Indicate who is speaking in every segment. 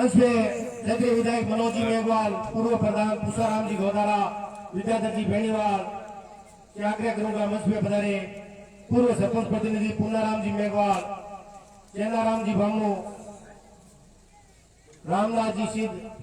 Speaker 1: मंच पे क्षेत्रीय विधायक मनोज जी मेघवाल, पूर्व प्रधान पुष्पाराम जी गोदारा, विद्याधर जी बेनीवाल के आग्रह करूंगा मंच पे पधारे। पूर्व सरपंच प्रतिनिधि पूर्णाराम जी मेघवाल, चेनाराम जी भामू, रामनाथ जी सिद्ध,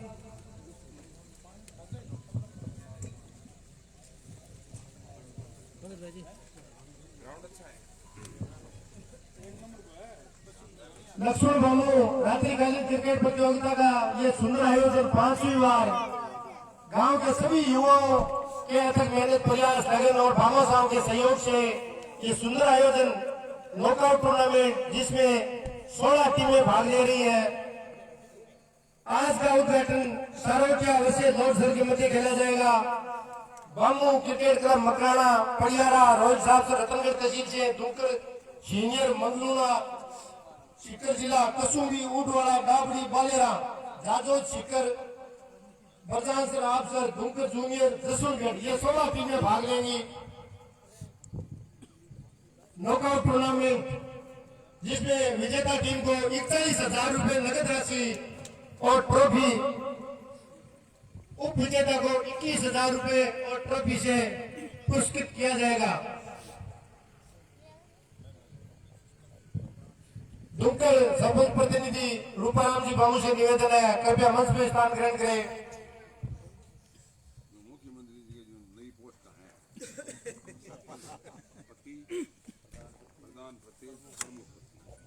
Speaker 1: लक्ष्मण भामू। रात्रिकालीन क्रिकेट प्रतियोगिता का ये सुंदर आयोजन 5वीं बार गांव के सभी युवाओं के अथक मेहनत, प्रयास, लगन और भामा साहब के सहयोग से ये सुंदर आयोजन नॉकआउट टूर्नामेंट जिसमें 16 टीमें भाग ले रही है। आज का उद्घाटन सारोक्या वैसे लोटसर के मध्य खेला जाएगा। बामू क्रिकेट क्लब मकराना, पड़ियारा, रोहित साहब से रतनगढ़ तहसील से, दुमकर सीनियर मंगलूना, सीकर जिला, कसुंबी, ऊटवाड़ा, डाबड़ी, बालेरा, जाजोद, सीकर, बरजान सर, आप सर, दुमकर जूनियर, जसवंतगढ़, ये 16 टीमें भाग लेंगी। नॉकआउट टूर्नामेंट जिसमें विजेता टीम को 41,000 रुपए नगद राशि और ट्रॉफी, उप विजेता को 21,000 रुपए और ट्रॉफी से पुरस्कृत किया जाएगा। दुमकर सरपंच प्रतिनिधि रूपाराम जी बाबू से निवेदन है, कृपया मंच में स्थान ग्रहण करें।
Speaker 2: मुख्यमंत्री जी की जो नई पोस्ट है प्रधान प्रमुख,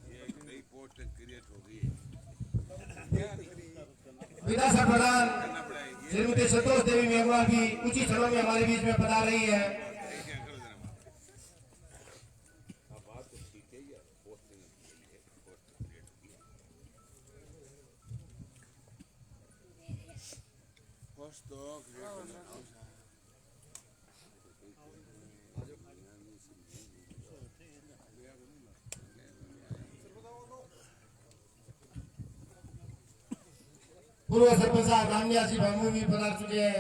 Speaker 2: ये एक नई पोस्ट क्रिएट हो गई है।
Speaker 1: विधानसभा प्रधान श्रीमती संतोष देवी मेघवाल भी उचित समय में हमारे बीच में पधार रही है। पूर्व सरपंच साहब रामनिया जी भामू भी पधार चुके हैं।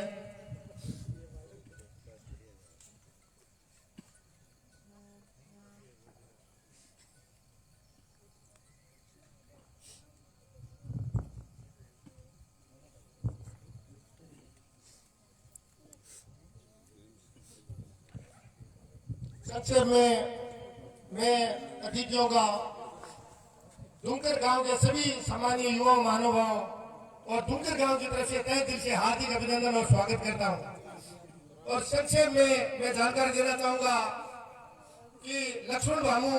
Speaker 1: संक्षेप में मैं अतिथियों का दुमकर गांव के सभी सामान्य युवा महानुभाव और दुमकर गांव की तरफ से तहे दिल से हार्दिक अभिनंदन और स्वागत करता हूं। और संक्षेप में मैं जानकारी देना चाहूंगा कि लक्ष्मण भामू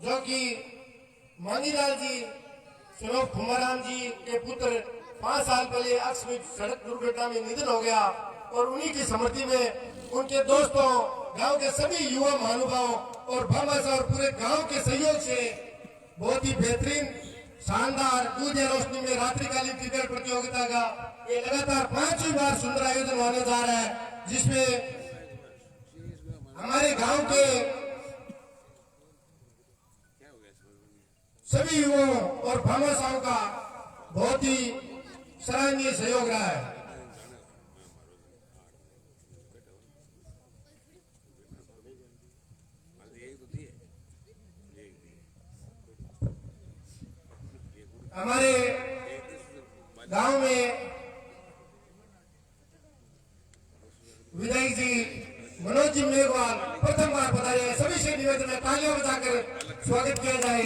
Speaker 1: जो कि मानीलाल जी सुनोक खुमाराम जी के पुत्र 5 साल पहले आकस्मिक सड़क दुर्घटना में निधन हो गया और उन्हीं की स्मृति में उनके दोस्तों, गांव के सभी युवा महानुभाव और भामा और पूरे गांव के सहयोग से बहुत ही बेहतरीन शानदार दूध रोशनी में रात्रिकालीन क्रिकेट प्रतियोगिता का ये लगातार 5वीं बार सुंदर आयोजन होने जा रहा है, जिसमें हमारे गांव के सभी युवाओं और भामाशाहों का बहुत ही सराहनीय सहयोग रहा है। हमारे गांव में विधायक जी मनोज जी मेघवाल प्रथम बार पधारे, सभी से निवेदन है तालियां बजाकर स्वागत किया जाए।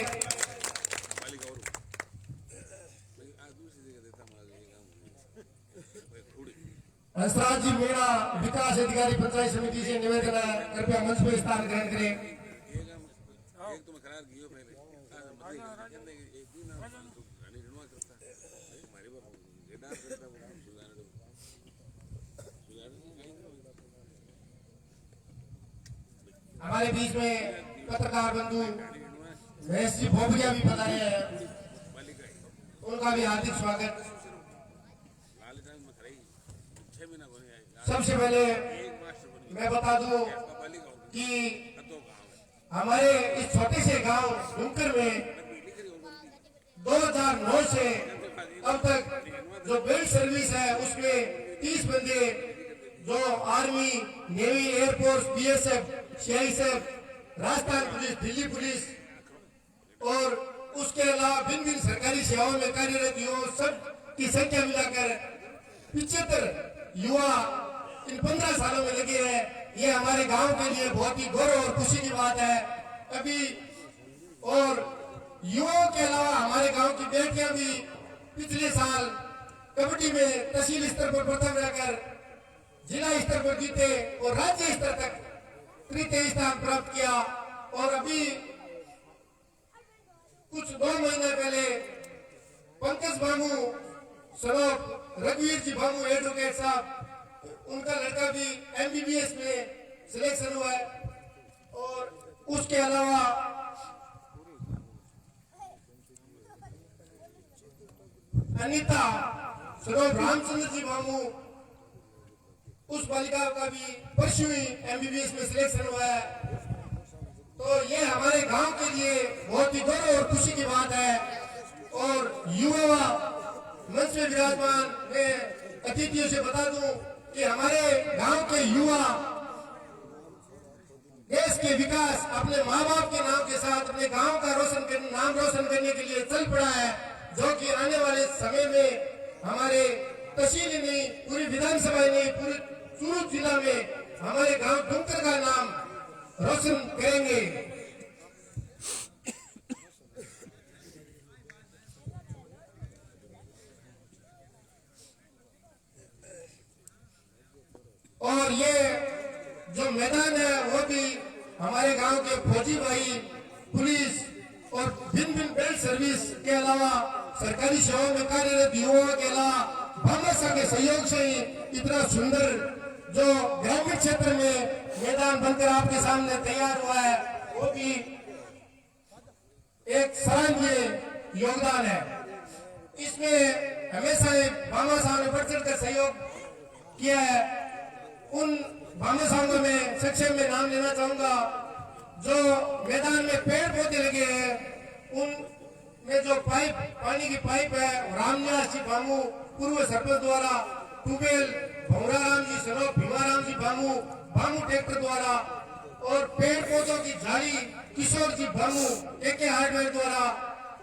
Speaker 1: हंसराज जी मीणा विकास अधिकारी पंचायत समिति से निवेदन है, कृपया मंच में स्थान ग्रहण करें। हमारे बीच में पत्रकार बंधु महेश जी भोबरिया भी पधारे हैं, उनका भी हार्दिक स्वागत। सबसे पहले मैं बता दूं कि हमारे इस छोटे से गांव दुमकर में 2009 से अब तक जो बेल्ट सर्विस है उसमें 30 बंदे जो army, navy, air force, BSF, CISF, Rajasthan police, Delhi police और उसके अलावा भिन्न भिन्न सरकारी सेवाओं में कार्यरत युवाओं सब की संख्या मिलाकर 75 युवा इन 15 सालों में लगे हैं। ये हमारे गांव के लिए बहुत ही गौरव और खुशी की बात है। अभी और युवाओं के अलावा हमारे गांव की बेटियां भी पिछले साल कबड्डी में तहसील स्तर पर प्रथम रहकर जिला स्तर पर जीते और राज्य स्तर तक तृतीय स्थान प्राप्त किया। और अभी कुछ 2 महीने पहले पंकज भामू सरोप रघुवीर जी भामू एडवोकेट साहब, उनका लड़का भी MBBS में सिलेक्शन हुआ है। और उसके अलावा अनीता सरोप रामचंद्र जी भामू, उस बालिका का भी परस्यूइंग MBBS में सिलेक्शन हुआ है। तो ये हमारे गांव के लिए बहुत ही गौरव और खुशी की बात है। और युवा मंच में विराजमान मैं अतिथियों से बता दूं कि हमारे गांव के युवा देश के विकास अपने माँ बाप के नाम के साथ अपने गांव का नाम रोशन करने के लिए चल पड़ा है, जो कि आने वाले समय में हमारे तहसील नहीं, पूरी विधानसभा नहीं, पूरे सूरत जिला में हमारे गांव डुमकर का नाम रोशन करेंगे। और ये जो मैदान है वो भी हमारे गांव के फौजी भाई, पुलिस और भिन्न भिन्न बेल्ट सर्विस के अलावा सरकारी सेवाओं में कार्यरत युवाओं के अलावा भामाशाह के सहयोग से ही इतना सुंदर जो ग्रामीण क्षेत्र में मैदान बनकर आपके सामने तैयार हुआ है, वो भी एक सराहनीय योगदान है। इसमें हमेशा भामाशाह ने बढ़ चढ़ कर सहयोग किया है। उन भामाशाहों में संक्षेप में नाम लेना चाहूंगा। जो मैदान में पेड़ पौधे लगे हैं, उनमें जो पाइप, पानी की पाइप है, रामनिवास जी भामू पूर्व सरपंच द्वारा, ट्यूबवेल भौरा राम जी सरोप भीमाराम जी भामू ट्रैक्टर द्वारा, और पेड़ पौधों की झाड़ी किशोर जी भामू AK हार्डवेयर द्वारा,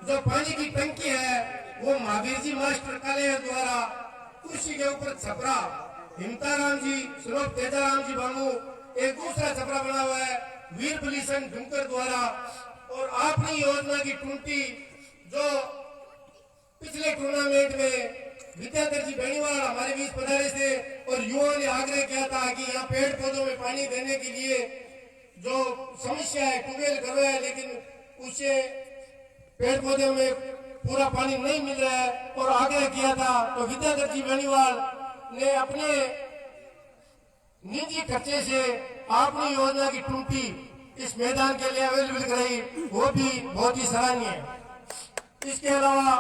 Speaker 1: जो पानी की टंकी है वो महावीर जी मास्टर कालेर द्वारा, उसी के ऊपर छपरा हिमताराम जी सरोप तेजाराम जी भामू एक दूसरा छपरा बना हुआ है वीर बलीसन डुमकर द्वारा। और आपनी योजना की टूंटी जो पिछले टूर्नामेंट में विद्याधर जी बेनीवाल हमारे बीच पधारे थे और युवाओं ने आग्रह किया था कि यहाँ पेड़ पौधों में पानी देने के लिए जो समस्या है, ट्यूबवेल करवाया, लेकिन उसे पेड़ पौधों में पूरा पानी नहीं मिल रहा है और आग्रह किया था। तो विद्याधर जी बेनीवाल ने अपने निजी खर्चे से आपनी योजना की टूंटी इस मैदान के लिए अवेलेबल कराई, वो भी बहुत ही सराहनीय है। इसके अलावा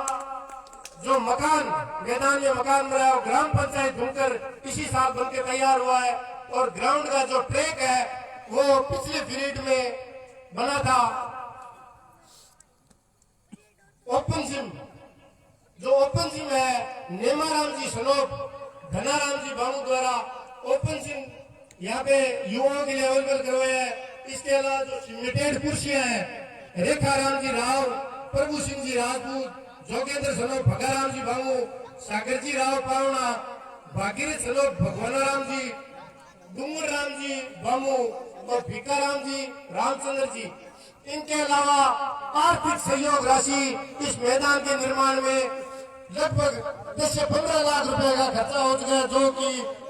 Speaker 1: जो मकान मैदान में मकान बनाया, ग्राम पंचायत डुमकर इसी साल बनकर तैयार हुआ है। और ग्राउंड का जो ट्रैक है वो पिछले पीरियड में बना था। ओपन जिम, जो ओपन जिम है नेमाराम जी सलोप धनाराम जी भामू द्वारा ओपन जिम यहाँ पे युवाओं के लिए अवेलेबल करवाया है। इसके अलावा जो लिमिटेड कुर्सियां हैं रेखा राम जी राव, प्रभु सिंह जी राजपूत, जोगेंद्र सलोप भगाराम जी भामू, सागर जी राव पावना, भागीरथ सलोप भगवाना राम जी, डूंगर राम जी भामू और भीकाराम जी रामचंद्र जी। इनके अलावा आर्थिक सहयोग राशि इस मैदान के निर्माण में लगभग 10 से 15 लाख रुपए का खर्चा हो चुका है, जो कि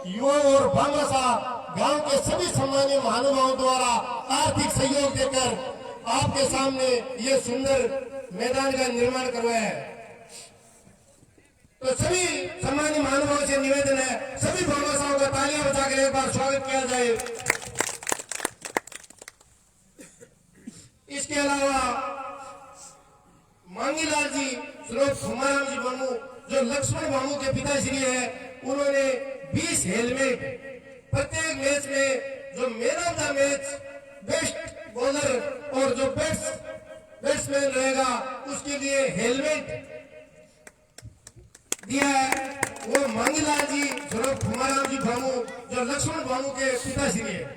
Speaker 1: युवाओं और भामाशाह गांव के सभी सम्मानीय महानुभावों द्वारा आर्थिक सहयोग देकर आपके सामने ये सुंदर मैदान का निर्माण करवाया है। तो सभी सम्मानीय महानुभावों से निवेदन है, सभी भामाशाहों का तालियां बजाकर एक बार स्वागत किया जाए। इसके अलावा मांगीलाल जी सरोप भीमाराम जी भामू, जो लक्ष्मण भामू के पिताश्री है, उन्होंने 20 हेलमेट प्रत्येक मैच में, जो man of the match, best bowler और जो बैट्समैन रहेगा उसके लिए हेलमेट दिया है, वो मांगीलाल जी सरोप भीमाराम जी भामू, जो लक्ष्मण भामू के पिताश्री है।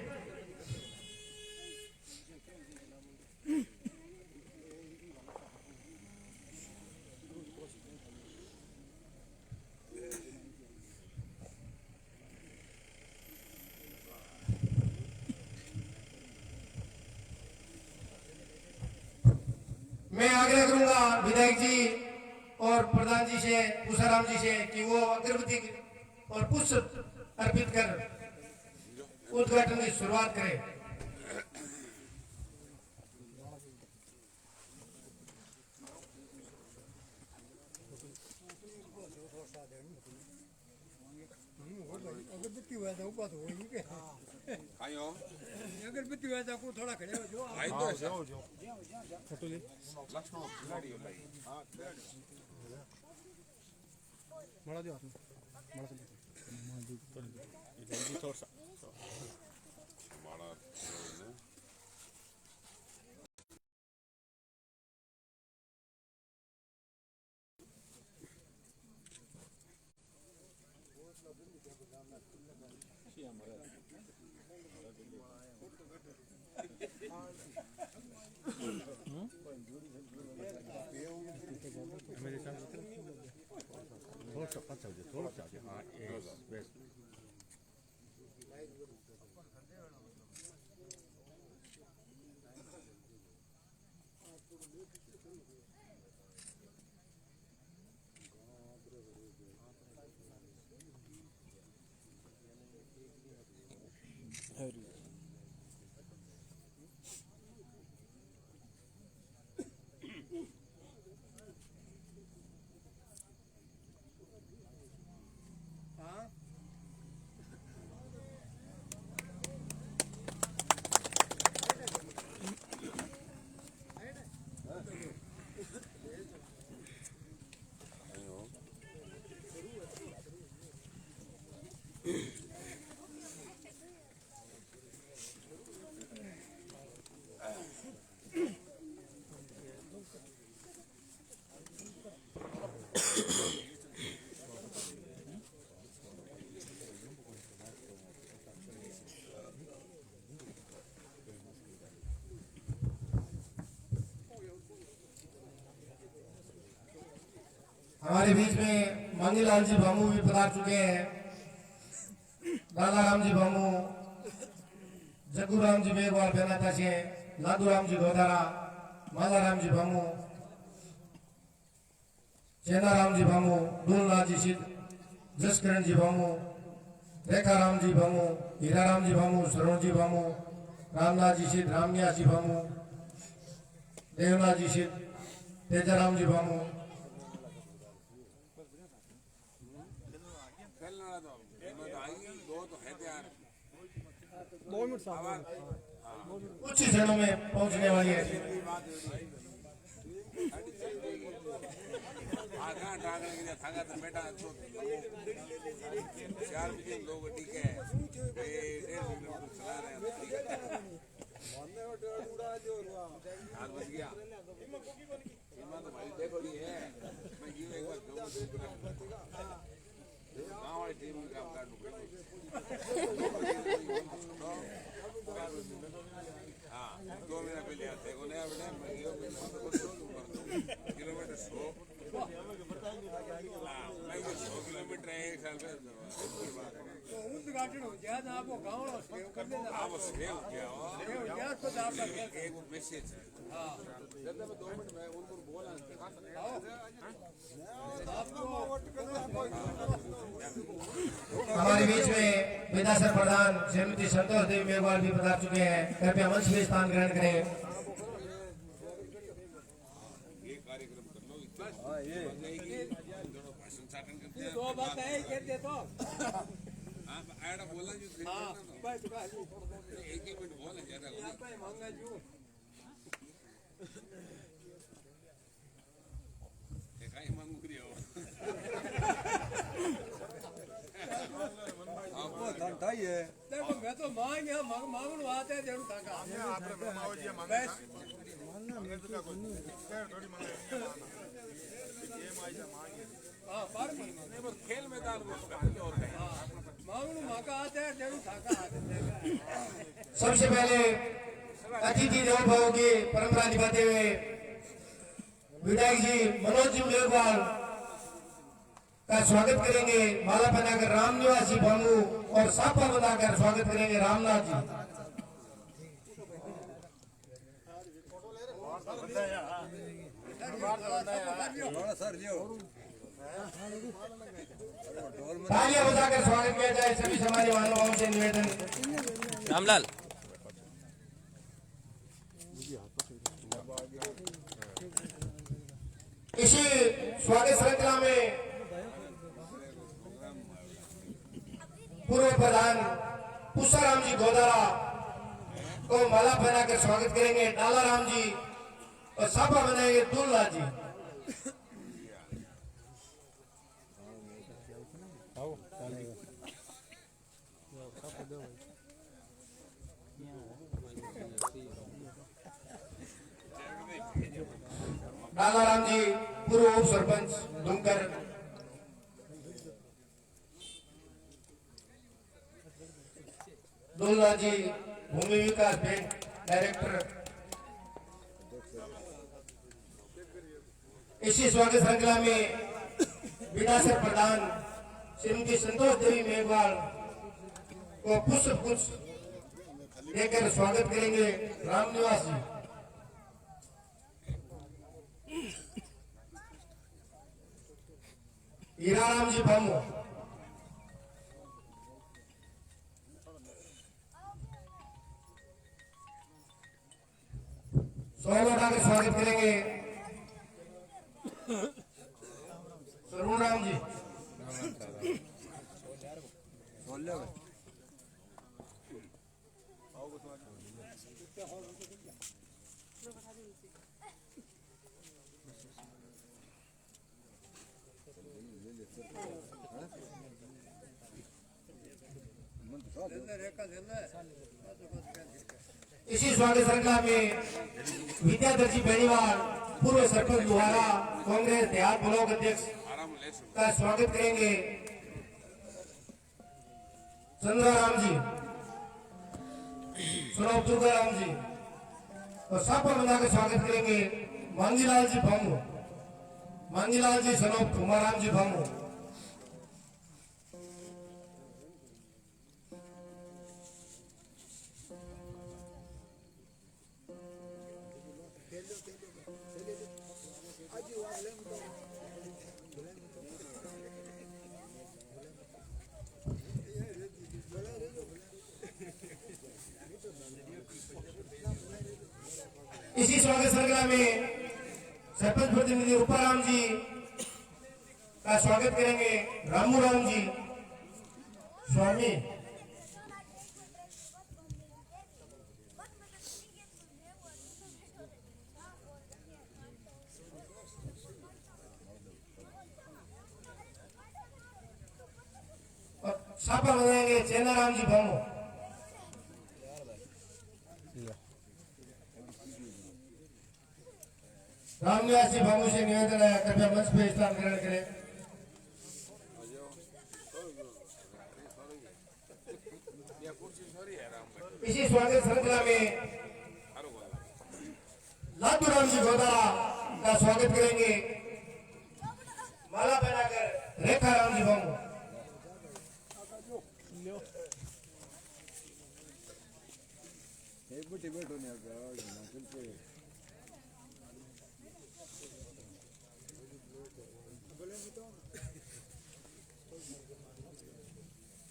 Speaker 1: करूंगा विधायक जी और प्रधान जी से, उषाराम जी से कि वो अगरबत्ती और पुष्प अर्पित कर उद्घाटन की शुरुआत करें।
Speaker 3: अगरबत्ती हुआ था ऊपर तो वही के
Speaker 2: आयो
Speaker 3: अगरबत्ती हुआ था को थोड़ा खड़े हो जो
Speaker 2: आई तो ऐसा
Speaker 3: फोटो ले
Speaker 2: लक्ष्मण खिलाड़ी हो भाई हां
Speaker 3: मारा दो हाथ में मारा चल जल्दी थोड़ा सा
Speaker 2: मारा
Speaker 3: मेरे साथ थोड़ा सा पास हो जाए थोड़ा सा हां बस
Speaker 1: हमारे बीच में मांगीलाल जी भामू भी पधार चुके हैं। दादाराम जी भामू, जग्गूराम जी बेगवाल बेनाता से, लादूराम जी गोदारा, मालाराम जी भामू, चेनाराम जी भामू, डूलनाथ जी सिद्ध, जसकरण जी भामू, रेखाराम जी भामू, हीराराम जी भामू, सरोण जी भामू, रामनाथ जी सिद्ध, रामनिया जी भामू, देवनाथ जी सिद्ध, तेजाराम जी भामू,
Speaker 2: खेलना तो मैं तो आई दो तो है तैयार
Speaker 3: 2 मिनट साहब
Speaker 1: कुछ ही क्षणों में पहुंचने वाली है।
Speaker 2: आधा टांगने के लिए थाका तो बेटा तो 4 बजे लोग ठीक है 1.5 किलोमीटर चला रहे हैं 4 बज गया तो भाई देखो ये है मैं यूं एक बार गाँव वाली टीम में काम कर लूँ हाँ 2 महीना पहले आते को नया बना मैं किलोमीटर 100 मैं 100 किलोमीटर एक साल
Speaker 3: तो उद्घाटन हो जाए ना आपको गांव और सेव कर देना
Speaker 2: आप सेव क्या हो
Speaker 3: सेव जाए तो आप
Speaker 2: एक मैसेज है हाँ जब मैं 2 मिनट में उनको बोला
Speaker 1: हमारे बीच में विधानसभा प्रधान श्रीमती संतोष देवी मेघवाल भी पधार चुके हैं। कृपया मंच में स्थान ग्रहण करें।
Speaker 2: ये कार्यक्रम कर लो इतना भाषण करते हैं
Speaker 3: 2 बात है कहते तो
Speaker 2: हाँ ऐड बोला जो
Speaker 3: हां बस
Speaker 2: एक मिनट बोला ज्यादा
Speaker 3: भाई मांगा जो
Speaker 2: काई मांगू रही हो आपको
Speaker 3: धंधा ही है देखो मैं तो मांग गया मांगण आते हैं जरूर काका
Speaker 4: આપણે બ્રહ્માવજી માનના અમે તો કા કોઈ થોડી મંગાઈ એ માઈ માંગે
Speaker 3: हां पर
Speaker 2: नहीं बस खेल मैदान में तो और है
Speaker 3: मांगण माका आते हैं जरूर काका आते हैं।
Speaker 1: सबसे पहले अतिथि देवो भव की परंपरा निभाते हुए विधायक जी मनोज जी मेघवाल का स्वागत करेंगे। माला पहनाकर राम निवासी भामू और साफा बनाकर स्वागत करेंगे रामनाथ जी।
Speaker 2: थोड़ा सर लियो
Speaker 1: तालियां बजाकर स्वागत किया जाए सभी समाज महानुभावों से निवेदन।
Speaker 5: रामलाल
Speaker 1: इसी स्वागत श्रृंखला में पूर्व प्रधान पुष्पाराम जी गोदारा को माला पहनाकर स्वागत करेंगे डाला राम जी और साफा बनाएंगे दुल्ला जी। डाला राम जी पूर्व उप सरपंच दुमकर, दुल्ला जी भूमि विकास बैंक डायरेक्टर। इसी स्वागत श्रृंखला में विधानसभा प्रधान श्रीमती संतोष देवी मेघवाल को पुष्प गुच्छ देकर स्वागत करेंगे रामनिवास जी। हीराराम जी भामू, सोहलोटा का स्वागत करेंगे सरुण राम जी। इसी स्वागत श्रृंखला में विद्याधर जी बेनीवाल पूर्व सरपंच दुहारा कांग्रेस देहात ब्लॉक अध्यक्ष का स्वागत करेंगे चंद्राराम जी, सुनोप दुर्गाराम जी और सापा बनाकर स्वागत करेंगे मांगीलाल जी भामू, मांगीलाल जी सनोप कुमाराम जी भामू। इसी स्वागत श्रृंखला में सरपंच प्रतिनिधि रूपाराम जी का स्वागत करेंगे रामू राम जी स्वामी। और सापा बनाएंगे चेनाराम जी भामू। रामनिवास जी भामू से निवेदन है कृपया मंच पे स्थान ग्रहण करें। इसी स्वागत श्रृंखला में लादू राम जी गोदारा का स्वागत करेंगे माला पहनाकर रेखा राम जी भामू।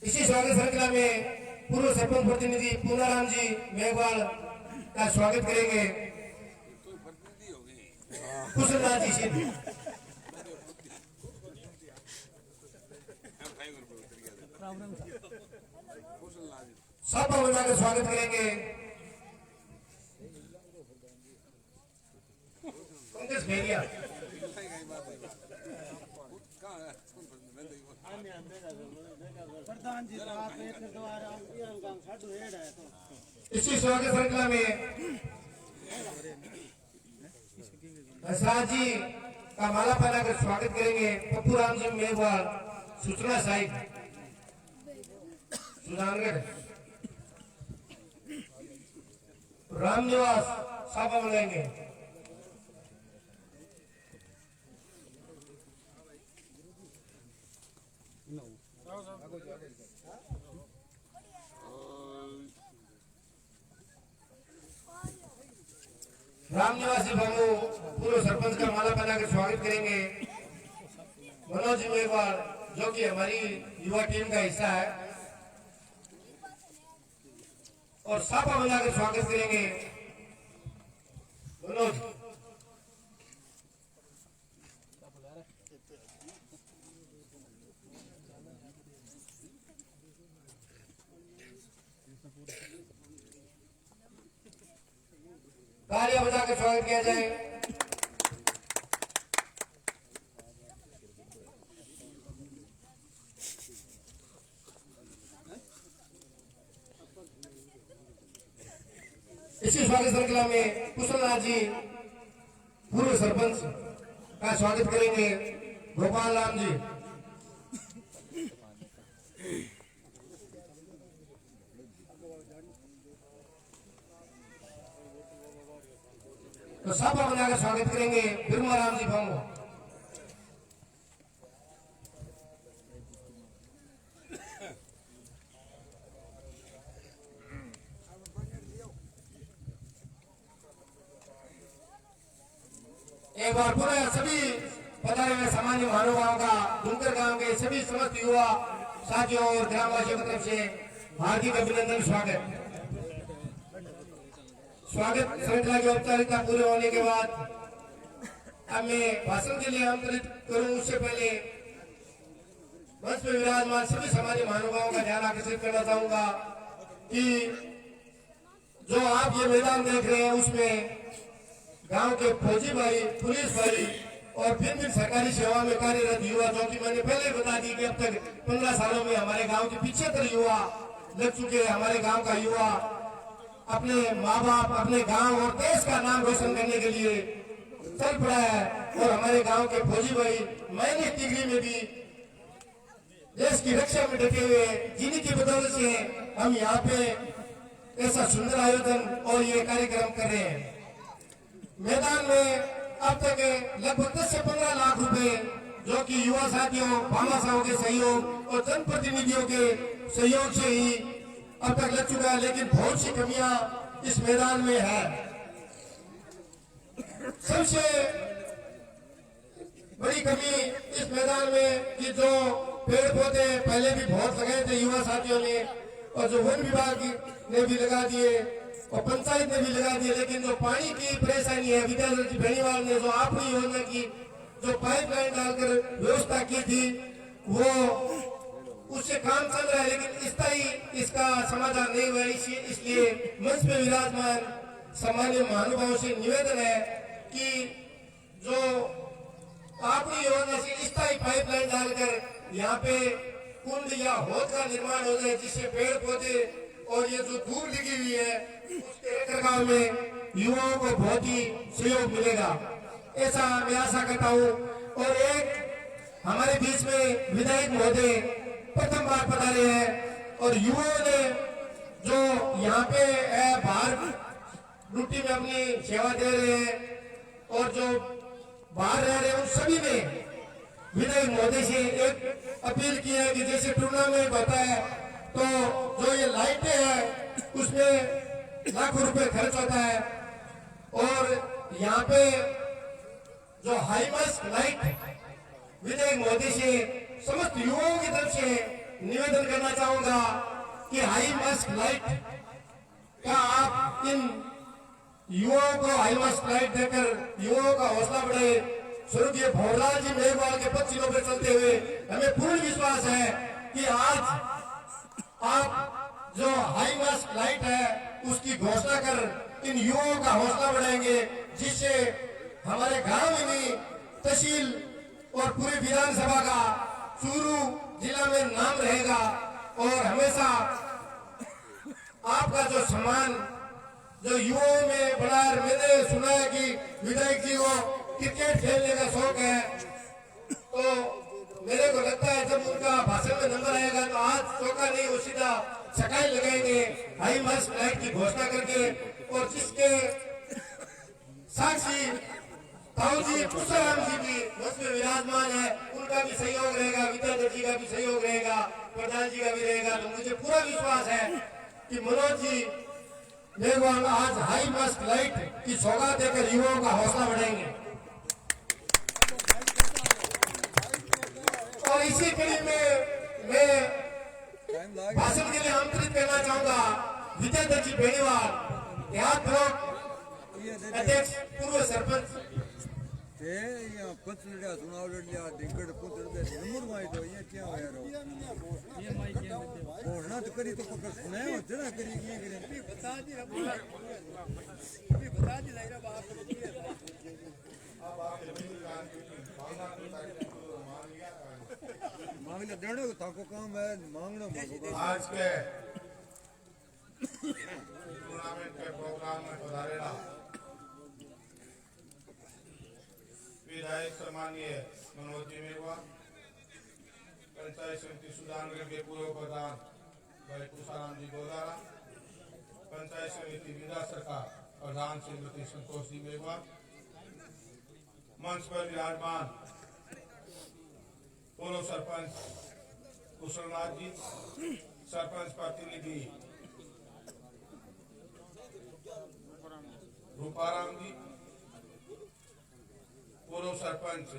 Speaker 1: इसी स्वागत श्रृंखला में पूर्व सरपंच प्रतिनिधि पूनाराम जी मेघवाल का स्वागत करेंगे कुशलनाथ जी सिंह। सापा बना का स्वागत करेंगे पंकज भेड़िया। इसी स्वागत श्रृंखला में हंसराज जी का माला पहनाकर स्वागत करेंगे पप्पू राम जी मेघवाल सूचना साहिब सुजानगढ़। रामनिवास सापा बनाएंगे। रामनिवास जी भामू पूर्व सरपंच सरपंच का माला पहनाकर स्वागत करेंगे मनोज मेघवाल, जो कि हमारी युवा टीम का हिस्सा है, और साफा बनाकर स्वागत करेंगे मनोज। तालियां बजाकर स्वागत किया जाए। इसी स्वागत श्रृंखला में कुशलनाथ जी पूर्व सरपंच का स्वागत करेंगे गोपाल राम जी। तो साफा बनाकर स्वागत करेंगे बिरमा राम जी भामो। एक बार पुनः सभी पधारे हुए सामान्य महानुभावों का डूंगर गांव के सभी समस्त युवा साथियों और ग्रामवासियों की तरफ से हार्दिक अभिनंदन, स्वागत श्रृंखला की औपचारिकता पूरे होने के बाद अब मैं भाषण के लिए आमंत्रित करूं, उससे पहले मंच में विराजमान सभी सामान्य महानुभावों का ध्यान आकर्षित करना चाहूंगा कि जो आप ये मैदान देख रहे हैं उसमें गांव के फौजी भाई, पुलिस भाई और भिन्न सरकारी सेवा में कार्यरत युवा, जो कि मैंने पहले बता दी कि अब तक 15 सालों में हमारे गांव के 75 युवा लग चुके हैं। हमारे गांव का युवा अपने माँ बाप, अपने गांव और देश का नाम रोशन करने के लिए चल पड़ा है, और हमारे गांव के फौजी भाई मैंने डिग्री में भी देश की रक्षा में डटे हुए, जिन्हीं की बदौलत से हम यहाँ पे ऐसा सुंदर आयोजन और ये कार्यक्रम कर रहे हैं। मैदान में अब तक लगभग 10 से 15 लाख रुपए, जो कि युवा साथियों, भामाशाहों के सहयोग और जनप्रतिनिधियों के सहयोग से ही अब तक लग चुका है, लेकिन बहुत सी कमियां इस मैदान में है। सबसे बड़ी कमी इस मैदान में कि जो पेड़ पौधे पहले भी बहुत लगाए थे युवा साथियों ने, और जो वन विभाग ने भी लगा दिए और पंचायत ने भी लगा दिए, लेकिन जो पानी की परेशानी है, विद्याधर जी बेनीवाल ने जो आपकी योजना की जो पाइपलाइन डालकर व्यवस्था की थी, वो उससे काम चल रहा है, लेकिन स्थायी इसका समाधान नहीं हुआ। इसलिए मंच में विराजमान सामान्य महानुभावों से निवेदन है कि जो आपकी योजना से स्थायी पाइपलाइन डालकर यहाँ पे कुंड या हौद का निर्माण हो जाए, जिससे पेड़ पौधे और ये जो धूल लगी हुई है उसके रखरखाव में युवाओं को बहुत ही सहयोग मिलेगा, ऐसा मैं आशा करता हूँ। और एक हमारे बीच में विधायक महोदय प्रथम बार पधारे हैं, और युवाओं ने जो यहाँ पे बाहर ड्यूटी में अपनी सेवा दे रहे हैं और जो बाहर रह रहे हैं, उन सभी ने विधायक महोदय से एक अपील की है कि जैसे टूर्नामेंट होता है तो जो ये लाइटें हैं उसमें लाखों रुपए खर्च होता है, और यहाँ पे जो हाई मास्क लाइट विधायक महोदय से समस्त युवाओं की तरफ से निवेदन करना चाहूंगा कि हाई मास्क लाइट का आप इन युवाओं को हाई मास्क लाइट देकर युवाओं का हौसला बढ़ाए। स्वर्गीय भंवरलाल जी मेघवाल के पद चिन्हों पर चलते हुए हमें पूर्ण विश्वास है कि आज आप जो हाई मास्क लाइट है उसकी घोषणा कर इन युवाओं का हौसला बढ़ाएंगे, जिससे हमारे गांव में नहीं, तहसील और पूरी विधानसभा का, चूरू जिला में नाम रहेगा, और हमेशा आपका जो सम्मान जो युवाओं में बड़ा, मैंने सुना है कि विधायक जी को क्रिकेट खेलने का शौक है, तो मेरे को लगता है जब उनका भाषण में नंबर आएगा तो आज चौका नहीं, वो सीधा छकाई लगाएंगे हाई मास्क लाइट की घोषणा करके, और जिसके साक्षी ताऊ जी, कुशलराम जी भी मंच में विराजमान है, उनका भी सहयोग रहेगा, विद्याधर जी का भी सहयोग रहेगा, प्रधान जी का भी रहेगा। तो मुझे पूरा विश्वास है कि मनोज जी मेघवाल आज हाई मास्क लाइट की सौगात देकर युवाओं का हौसला बढ़ाएंगे। इसी कड़ी में मैं भाषण के लिए आमंत्रित करना चाहूंगा विजय जी बेनीवाल, देहात ब्लॉक अध्यक्ष, पूर्व सरपंच।
Speaker 5: ते यहाँ पंच लड़िया चुनाव लड़ लिया टिकट पुत लड़े नंबर माई तो ये क्या हो यार ये माई क्या घोषणा तो करी तो पकड़ सुनाए होते ना करी ये करे बता दी लाइरा बात मांग ले देने को ताको काम है मांगना मांगो
Speaker 4: आज के टूर्नामेंट के प्रोग्राम में पधारेला विधायक सम्मानीय मनोज जी मेघवा, पंचायत समिति सुजानगढ़ के पूर्व प्रधान भाई तुषाराम जी गोदारा, पंचायत समिति विदा सरकार प्रधान श्रीमती संतोष जी मेघवा, मंच पर विराजमान पूर्व सरपंच कुशलनाथ जी, सरपंच प्रतिनिधि रूपाराम जी, पूर्व सरपंच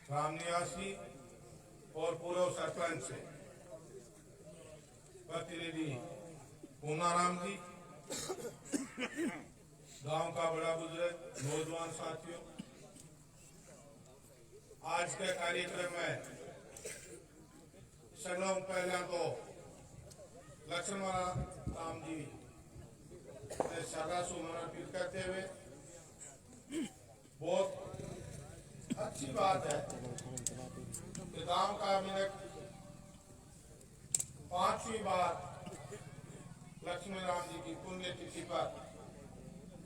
Speaker 4: रामनिवास जी और पूर्व सरपंच प्रतिनिधि पूनाराम जी, गांव का बड़ा बुजुर्ग नौजवान साथियों, आज के कार्यक्रम में सर्वों पहले तो लक्ष्मण राम जी ने सदा सुमर्पित करते हुए बहुत अच्छी बात है कि गांव का मिनट 5वीं बार लक्ष्मण राम जी की पुण्यतिथि पर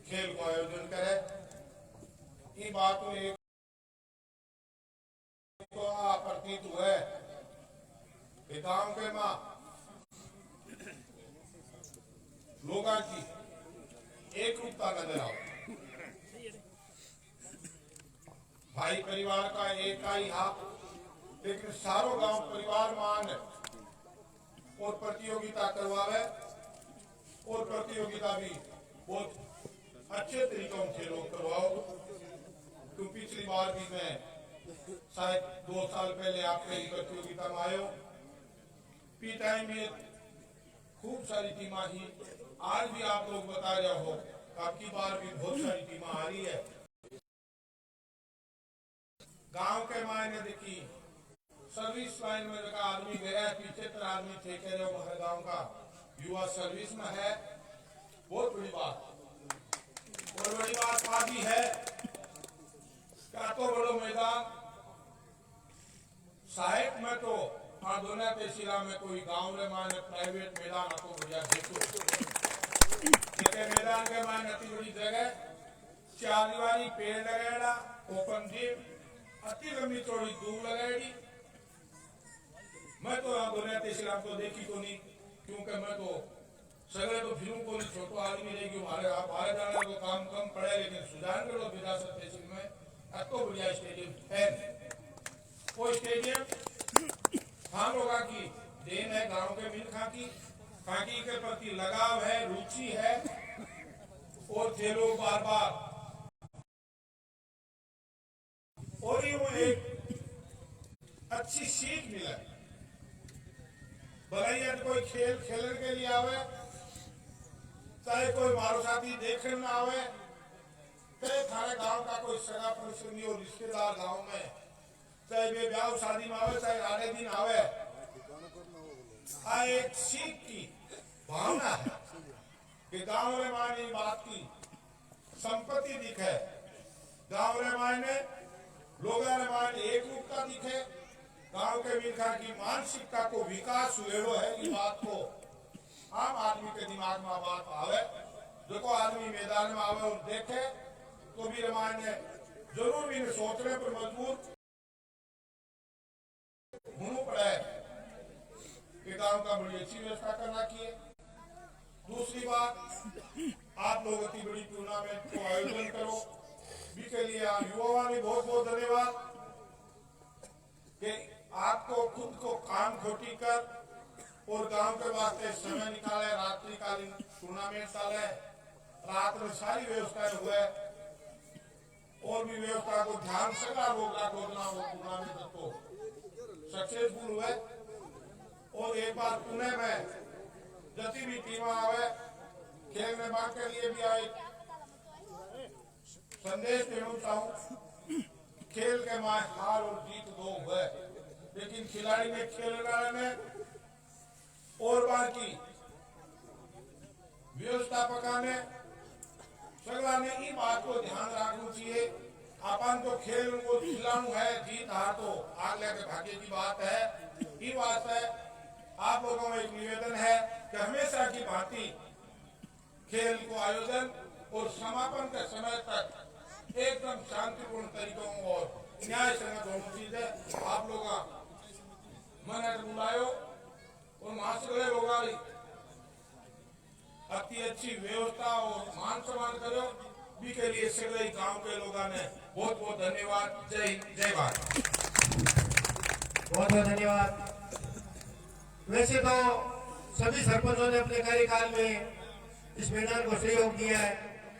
Speaker 4: खेल को आयोजन करे। ये बात में तो प्रतीत हुआ है कि गांव के मां लोगों की एकरूपता नजर आओ, भाई परिवार का एक ही हाथ, लेकिन सारो गांव परिवार मान और प्रतियोगिता करवावे और प्रतियोगिता भी बहुत अच्छे तरीकों से लोग करवाओ। तो पिछली बार भी मैं शायद 2 साल पहले आपके प्रतियोगिता में आयो, पी टाइम में खूब सारी टीमा ही, आज भी आप लोग बता रहे हो आपकी बार भी बहुत सारी टीमा आ रही है। गांव के मायने देखी सर्विस लाइन में जगह आदमी गया, 75 आदमी थे कह रहे हो गांव का युवा सर्विस में है, बहुत बड़ी बात। और बड़ी बात आ भी है क्या तो बड़ो मैदान सहायक में तो दोनों तहसीला में कोई गांव में माने प्राइवेट मैदान आपको बढ़िया मैदान के मायने अति बड़ी जगह, 4 दीवारी पेड़ लगाएगा, ओपन जिम, अति लंबी चौड़ी दूब लगाएगी। मैं तो यहाँ दोनों तहसीला तो देखी को नहीं, क्योंकि मैं तो सगले तो फिरूं को नहीं, छोटो आदमी रहेगी हमारे आप बाहर जाने को काम कम पड़े, लेकिन सुजानगढ़ और विरासत तहसील में अतो बढ़िया स्टेडियम है। वो स्टेडियम हम लोगों की देन है, गांव के मिलखा की खाकी के प्रति लगाव है, रुचि है, और जे लोग बार बार और ये एक अच्छी सीख मिले। भले यदि कोई खेल खेलने के लिए आवे, चाहे कोई मारो साथी देखने में आवे, चाहे थाने गांव का कोई सगा परिश्रमी और रिश्तेदार गांव में, चाहे वे ब्याह शादी में आवे, चाहे आधे दिन आवे, एक सीख की भावना है कि गांव में मायने बात की संपत्ति दिखे, गांव में मायने लोगों ने मायने एक रूपता दिखे, गांव के मिलखा की मानसिकता को विकास हुए है। ये बात को आम आदमी के दिमाग में बात आवे, जो आदमी मैदान में आवे और देखे तो भी मायने जरूर भी सोचने पर मजबूर होना पड़े कि गांव का बड़ी अच्छी व्यवस्था करना चाहिए। दूसरी बात, आप लोग इतनी बड़ी टूर्नामेंट को आयोजन करो, इसके लिए युवाओं ने बहुत बहुत धन्यवाद कि आपको खुद को काम खोटी कर और गांव के वास्ते समय निकाले, रात्रिकालीन टूर्नामेंट डाले, रात में सारी व्यवस्थाएं हुए और भी व्यवस्था को ध्यान से लोग खोजना हो टूर्नामेंट को सक्सेसफुल हुए और एक बार पुणे में जती भी टीम आवे खेल में भाग के लिए भी आए संदेश देना चाहूं खेल के माय हार और जीत दो हुए लेकिन खिलाड़ी ने खेलने में और बार की व्यवस्थापका ने सगला ने ई बात को ध्यान रखना चाहिए अपन तो खेल को खिलाड़ू है जीत हार तो आग लेके भाग्य की बात है ये बात है आप लोगों में एक निवेदन है कि हमेशा की भांति खेल को आयोजन और समापन के समय तक एकदम शांतिपूर्ण तरीकों और न्याय संगत होनी चीजें आप लोग मन बुलायो और महासगले लोग अति अच्छी व्यवस्था और मान सम्मान करो भी के लिए सगले गांव के लोगों ने बहुत बहुत धन्यवाद जय हिंद जय भारत
Speaker 1: बहुत बहुत धन्यवाद। वैसे तो सभी सरपंचों ने अपने कार्यकाल में इस मैदान को सहयोग दिया है।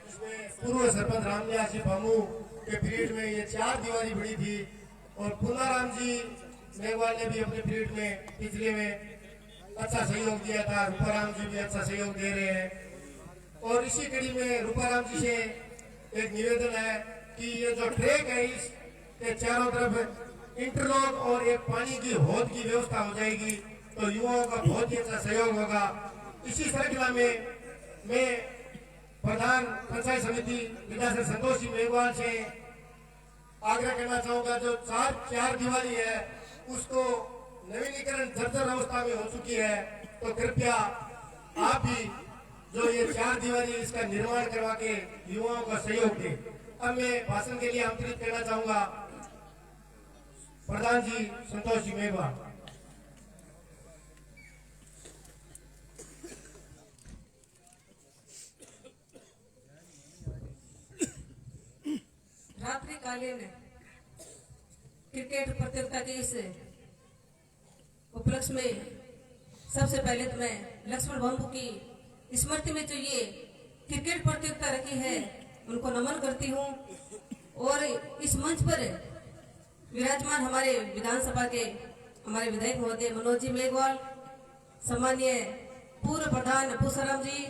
Speaker 1: इसमें पूर्व सरपंच रामनिवास जी भामू के पीरियड में ये 4 दीवारी बड़ी थी और पूनाराम जी मेघवाल ने भी अपने पीरियड में पिछले में अच्छा सहयोग दिया था। रूपाराम जी भी अच्छा सहयोग दे रहे हैं और इसी कड़ी में रूपाराम जी से एक निवेदन है कि ये जो ट्रैक है इसके चारों तरफ इंटरलॉक और एक पानी की हौद की व्यवस्था हो जाएगी तो युवाओं का बहुत ही अच्छा सहयोग होगा। इसी श्रृंखला में मैं प्रधान पंचायत समिति विधायक संतोष जी मेघवाल से आग्रह करना चाहूंगा जो चार दीवारी है उसको नवीनीकरण जर्जर अवस्था में हो चुकी है तो कृपया आप भी जो ये 4 दीवारी इसका निर्माण करवा के युवाओं का सहयोग दें। अब मैं भाषण के लिए आमंत्रित करना चाहूंगा प्रधान जी संतोष जी मेघवाल।
Speaker 6: रात्रिकालीन क्रिकेट प्रतियोगिता के इस उपलक्ष्य में सबसे पहले तो मैं लक्ष्मण बंधु की स्मृति में जो ये क्रिकेट प्रतियोगिता रखी है उनको नमन करती हूँ और इस मंच पर विराजमान हमारे विधानसभा के हमारे विधायक महोदय मनोज जी मेघवाल, सम्मानीय पूर्व प्रधान पूसाराम जी,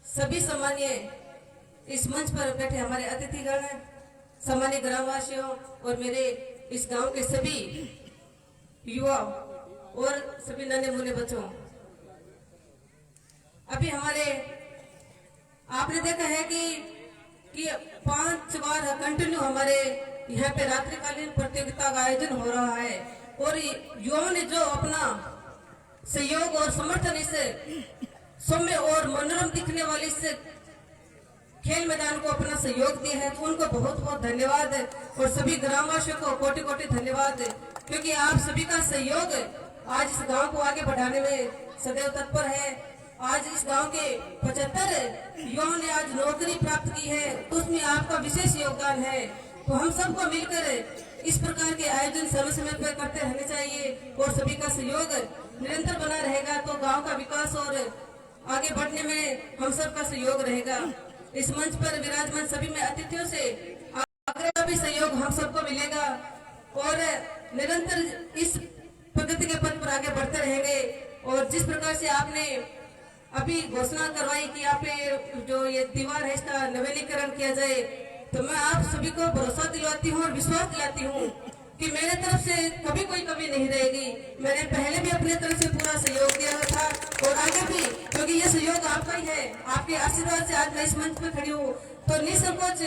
Speaker 6: सभी सम्मानीय इस मंच पर बैठे हमारे अतिथिगण, सम्मानीय ग्रामवासियों और मेरे इस गांव के सभी युवा और सभी नन्हे मुन्ने बच्चों। अभी हमारे आपने देखा है कि 5 बार कंटिन्यू हमारे यहाँ पे रात्रिकालीन प्रतियोगिता का आयोजन हो रहा है और युवाओं ने जो अपना सहयोग और समर्थन इस सौम्य और मनोरम दिखने वाली इस खेल मैदान को अपना सहयोग दिया है तो उनको बहुत बहुत धन्यवाद और सभी ग्रामवासियों को कोटि कोटि धन्यवाद क्योंकि आप सभी का सहयोग आज इस गांव को आगे बढ़ाने में सदैव तत्पर है। आज इस गांव के 75 युवाओं ने आज नौकरी प्राप्त की है तो उसमें आपका विशेष योगदान है। तो हम सबको मिलकर इस प्रकार के आयोजन समय समय पर करते रहने चाहिए और सभी का सहयोग निरंतर बना रहेगा तो गांव का विकास और आगे बढ़ने में हम सबका सहयोग रहेगा। इस मंच पर विराजमान सभी में अतिथियों से आग्रह भी सहयोग हम सबको मिलेगा और निरंतर इस प्रगति के पथ पर आगे बढ़ते रहेंगे। और जिस प्रकार से आपने अभी घोषणा करवाई कि आप जो ये दीवार है इसका नवीनीकरण किया जाए तो मैं आप सभी को भरोसा दिलाती हूँ और विश्वास दिलाती हूँ कि मेरे तरफ से कभी कोई कमी नहीं रहेगी। मैंने पहले भी अपने तरफ से पूरा सहयोग दिया था और आगे भी क्योंकि ये सहयोग आपका ही है। आपके आशीर्वाद से आज मैं इस मंच पर खड़ी हूँ तो निसंकोच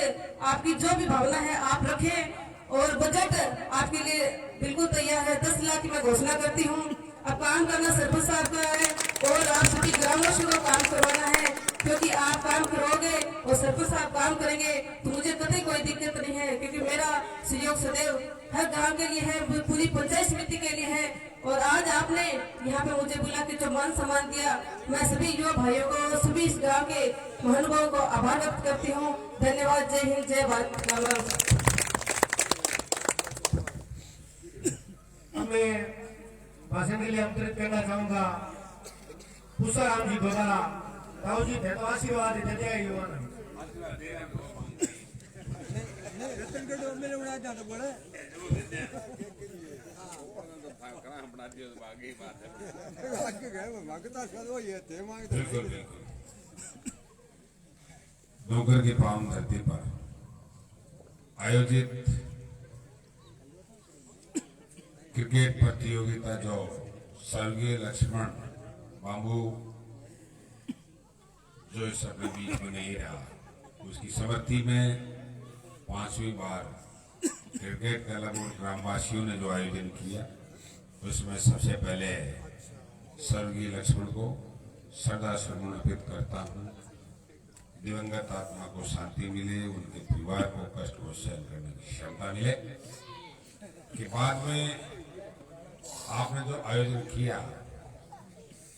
Speaker 6: आपकी जो भी भावना है आप रखें और बजट आपके लिए बिल्कुल तैयार है। 10 लाख की मैं घोषणा करती हूँ। अब काम करना सरपंच साहब का है और आप सभी ग्रामवासियों को काम करवाना है क्योंकि आप काम करोगे और सरपंच साहब काम करेंगे तो मुझे कतई कोई दिक्कत नहीं है क्योंकि मेरा सहयोग सदैव हर गांव के लिए है, पूरी पंचायत समिति के लिए है। और आज आपने यहाँ पे मुझे बुला के जो मान सम्मान दिया मैं सभी युवा भाइयों को सभी इस गाँव के महानुभावों को आभार व्यक्त करती हूँ। धन्यवाद। जय हिंद जय भारत।
Speaker 1: मैं भाषण के लिए आमंत्रित करना चाहूंगा पूसाराम जी दोबारा राव जी थे तो आशीर्वाद देते हैं युवा
Speaker 5: रतनगढ़ मेरे उड़ा जाता बोले
Speaker 2: करा हम बना दियो तो आगे ही बात है।
Speaker 5: आगे गए मांगता सब वही है थे मांगते
Speaker 7: बिल्कुल बिल्कुल। डोंगर की पावन धरती पर आयोजित क्रिकेट प्रतियोगिता जो स्वर्गीय लक्ष्मण बाबू जो इस अपने बीच में नहीं रहा, उसकी स्मृति में 5वीं बार क्रिकेट क्लब और ग्रामवासियों ने जो आयोजन किया, उसमें सबसे पहले स्वर्गीय लक्ष्मण को श्रद्धासुमन अर्पित करता हूँ। दिवंगत आत्मा को शांति मिले, उनके परिवार को कष्ट को सहन करने की क्षमता मिले। कि बाद में आपने जो आयोजन किया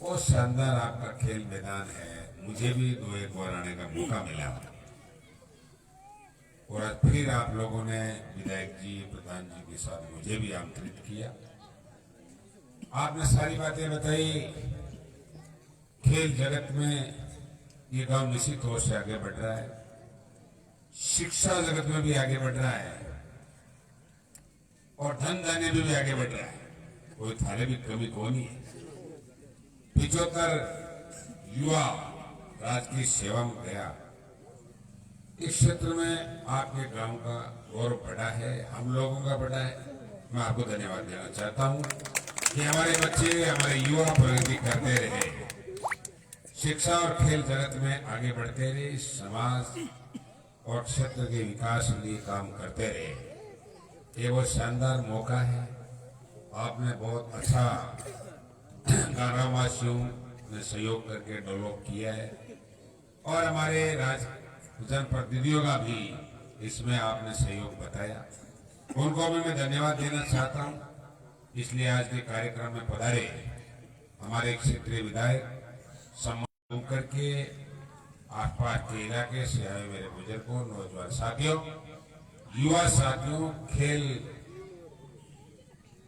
Speaker 7: वो शानदार आपका खेल मैदान है। मुझे भी 2-1 बार आने का मौका मिला और आज फिर आप लोगों ने विधायक जी, प्रधान जी के साथ मुझे भी आमंत्रित किया। आपने सारी बातें बताई। खेल जगत में ये गांव निश्चित तौर से आगे बढ़ रहा है, शिक्षा जगत में भी आगे बढ़ रहा है और धन धान्य में भी आगे बढ़ रहा है। कोई थाले भी कमी को नहीं है। 75 युवा राज की सेवा में गया। इस क्षेत्र में आपके गांव का गौरव बढ़ा है, हम लोगों का बढ़ा है। मैं आपको धन्यवाद देना चाहता हूं कि हमारे बच्चे, हमारे युवा प्रगति करते रहे, शिक्षा और खेल जगत में आगे बढ़ते रहे, समाज और क्षेत्र के विकास के लिए काम करते रहे। ये वो शानदार मौका है। आपने बहुत अच्छा ग्रामवासियों ने सहयोग करके डेवलप किया है और हमारे जनप्रतिनिधियों का भी इसमें आपने सहयोग बताया। उनको भी मैं धन्यवाद देना चाहता हूं। इसलिए आज के कार्यक्रम में पधारे हमारे क्षेत्रीय विधायक सम्मान करके आसपास के इलाके से आए मेरे बुजुर्गों, नौजवान साथियों, युवा साथियों,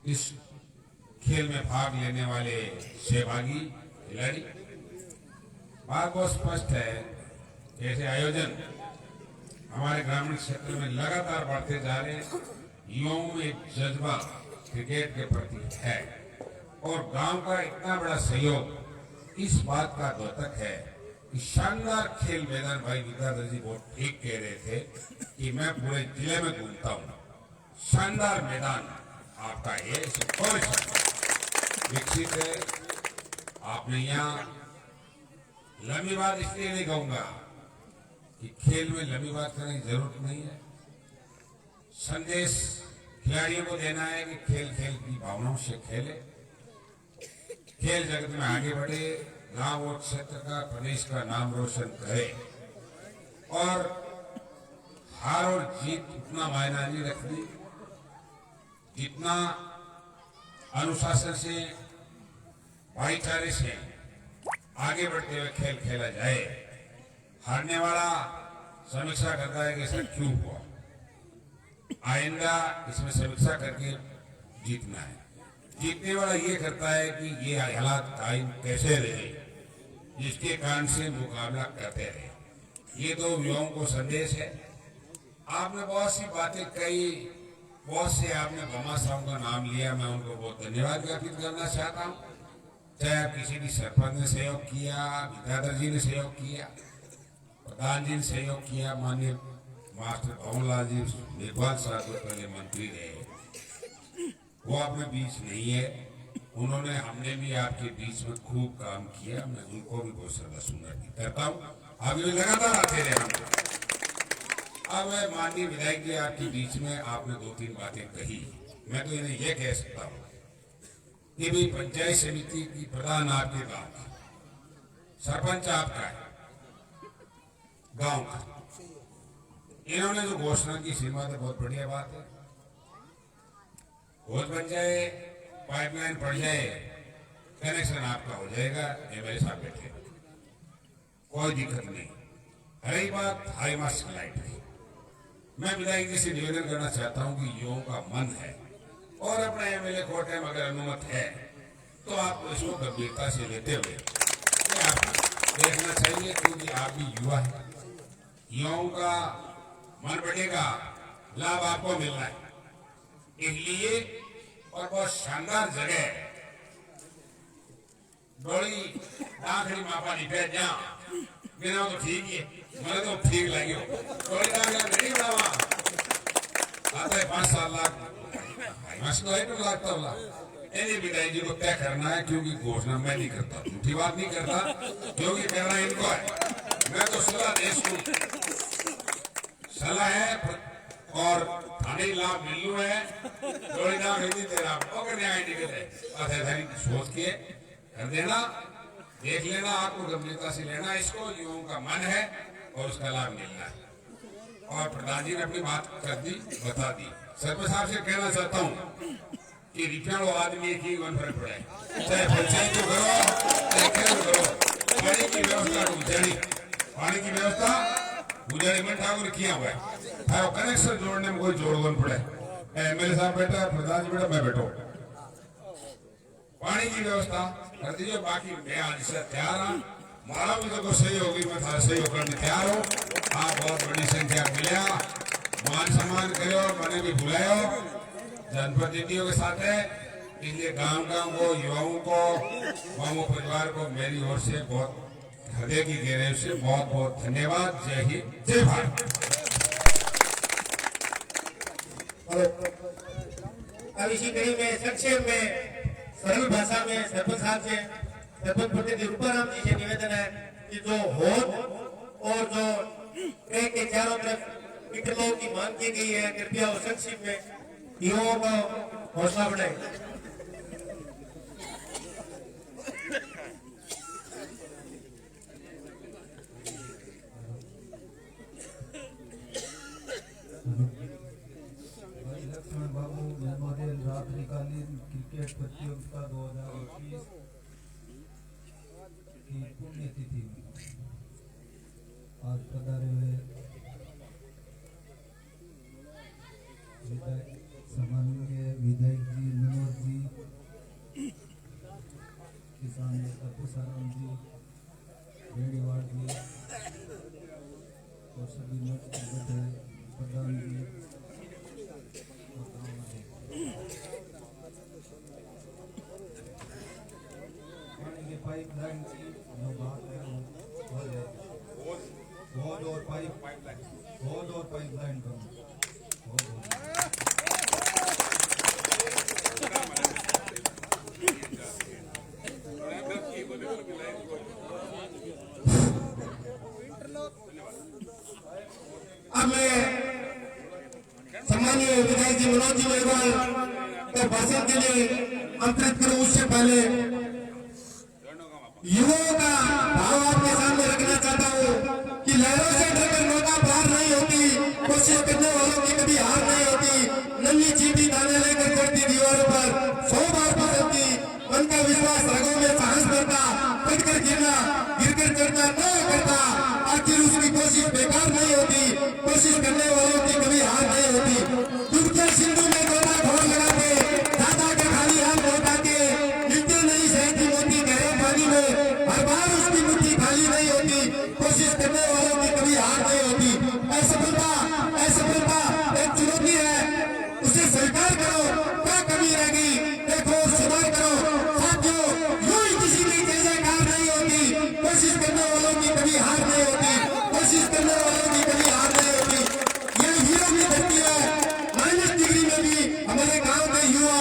Speaker 7: इस खेल में भाग लेने वाले सहभागी खिलाड़ी, बात बहुत स्पष्ट है। ऐसे आयोजन हमारे ग्रामीण क्षेत्र में लगातार बढ़ते जा रहे हैं। युवाओं में एक जज्बा क्रिकेट के प्रति है और गांव का इतना बड़ा सहयोग इस बात का द्योतक है कि शानदार खेल मैदान, भाई विद्याधर जी बहुत ठीक कह रहे थे कि मैं पूरे जिले में घूमता हूँ, शानदार मैदान आपका ये विकसित है। आपने यहाँ लंबी बात इसलिए नहीं कहूंगा कि खेल में लंबी बात करने की जरूरत नहीं है। संदेश खिलाड़ियों को देना है कि खेल खेल की भावनाओं से खेले, खेल जगत में आगे बढ़े, गांव और क्षेत्र का, प्रदेश का नाम रोशन करे और हार और जीत उतना मायना नहीं रखती जितना अनुशासन से, भाईचारे से आगे बढ़ते हुए खेल खेला जाए। हारने वाला समीक्षा करता है कि ऐसा क्यों हुआ, आइंदा इसमें समीक्षा करके जीतना है। जीतने वाला ये करता है कि ये हालात कायम कैसे रहे, जिसके कारण से मुकाबला करते रहे। ये तो युवाओं को संदेश है। आपने बहुत सी बातें कही, बहुत से आपने घमासाओं का नाम लिया, मैं उनको बहुत धन्यवाद ज्ञापित करना चाहता हूँ। चाहे किसी भी सरपंच ने सहयोग किया, विद्याधर जी ने सहयोग किया, प्रधान जी ने सहयोग किया, माननीय मास्टर भवनलाल जी मेघवाल साहब जो पहले मंत्री रहे, वो अपने बीच नहीं है। उन्होंने, हमने भी आपके बीच में खूब काम किया। मैं उनको भी बहुत श्रद्धासुमन करता हूँ। अभी भी लगातार आते रहे हम। अब माननीय विधायक जी आपके बीच में आपने 2-3 बातें कही, मैं तो इन्हें यह कह सकता हूँ कि भी पंचायत समिति की प्रधान आपके गांव का, सरपंच आपका है गांव का। इन्होंने जो घोषणा की श्रीमती, बहुत बढ़िया बात है। खोज बन जाए, पाइपलाइन पड़ जाए, कनेक्शन आपका हो जाएगा। एमएलए साहब बैठे, कोई दिक्कत नहीं। रही बात हाई मास्क लाइट की, मैं विधायक जी से निवेदन करना चाहता हूं कि युवाओं का मन है और अपने एमएलए को टाइम अगर अनुमत है तो आप इसको गंभीरता से लेते हुए आप देखना चाहिए, क्योंकि आप भी युवा है। युवाओं का मन बढ़ेगा, लाभ आपको मिलना है। इसलिए और बहुत शानदार जगह है। डोली दाखड़ी मापा नहीं पे जा बिना तो ठीक है मैंने तो ठीक लगी हो डोली दाखड़ा नहीं बनावा आता है 5 साल लाख मसला है तो लगता होला इन्हें विदाई जी को तय करना है क्योंकि घोषणा मैं नहीं करता झूठी बात नहीं करता क्योंकि करना इनको है मैं तो सलाह देश को सलाह है और थाने लाभ मिलू है डोली दाखड़ी तेरा पकड़ न्याय निकले अथारी सोच के कर देना देख लेना आपको गंभीरता से लेना इसको युवाओं का मन है और उसका लाभ मिलना है और प्रधान जी ने अपनी बात कर दी बता दी सरपंच साहब से कहना चाहता हूँ कि रिटायर्ड आदमी की वन फर्क पड़े चाहे पंचायत को करो चाहे खेल करो पानी की व्यवस्था पानी की व्यवस्था गुजारी में ठाकुर किया हुआ है कनेक्शन जोड़ने में कोई जोड़वन पड़े एमएलए साहब बैठा प्रधान जी बैठा मैं बैठो पानी की व्यवस्था कर दीजिए बाकी मैं आज से तैयार हूँ मारा भी तो सही होगी मैं था सही होकर तैयार हूँ आप बहुत बड़ी संख्या मिले मान सम्मान करो मैंने भी बुलायो जनप्रतिनिधियों के साथ है इसलिए गांव गांव को युवाओं को मामू परिवार को मेरी ओर से बहुत हृदय की गहराई से बहुत बहुत धन्यवाद जय हिंद जय भारत।
Speaker 1: अब इसी कड़ी में संक्षेप में सरल भाषा में सरपंच साहब से सरपंच प्रतिनिधि रूपाराम जी से निवेदन है कि जो होद और जो ट्रैक के चारों तरफ इंटरलॉक की मांग की गई है कृपया वो संक्षेप में युवाओं का हौसला बढ़ाए।
Speaker 8: लक्ष्मण बाबू मेमोरियल रात्रिकालीन क्रिकेट प्रतियोगिता 2021 की पुण्यतिथि आज पधारे हुए सम्माननीय विधायक जी मनोज जी किसान नेता पुषाराम जी रेडीवाड़ जी और सभी मंच पर बैठे प्रधान जी पानी की पाइपलाइन की जो बात है होद और पाइपलाइन करूँ
Speaker 1: अब मैं सम्मानीय विधायक जी मनोज जी मेघवाल को भाषण के लिए आमंत्रित करूं उससे पहले युवाओं का भाव आपके सामने रखना चाहता हूं कि लहरों से डरकर नौका पार नहीं होती कोशिश करने वालों की कभी हार नहीं होती नन्ही चीटी दाने लेकर चढ़ती दीवारों पर 100 बार फिसलती मन का विश्वास रगों में साहस भरता कटकर गिरना गिरकर चढ़ना न करता आखिर उसकी कोशिश बेकार नहीं होती कोशिश करने वालों की कभी हार नहीं होती डूबते सिंधु में गोता घोर लगाते दादा के खाली हाथ लौटाते मिलते नहीं सहती मोती गहरे पानी में हर बार उसकी मुट्ठी खाली नहीं होती कोशिश करने वालों की कभी हार नहीं होती असफलता एक चुनौती है उसे स्वीकार करो क्या कमी रह गई देखो सुधार करो साथियों यूं ही किसी की जय जयकार नहीं होती कोशिश करने वालों की कभी हार नहीं होती कोशिश करने वालों की कभी हार नहीं होती यह हीरो की धरती है माइनस डिग्री में भी हमारे गांव के युवा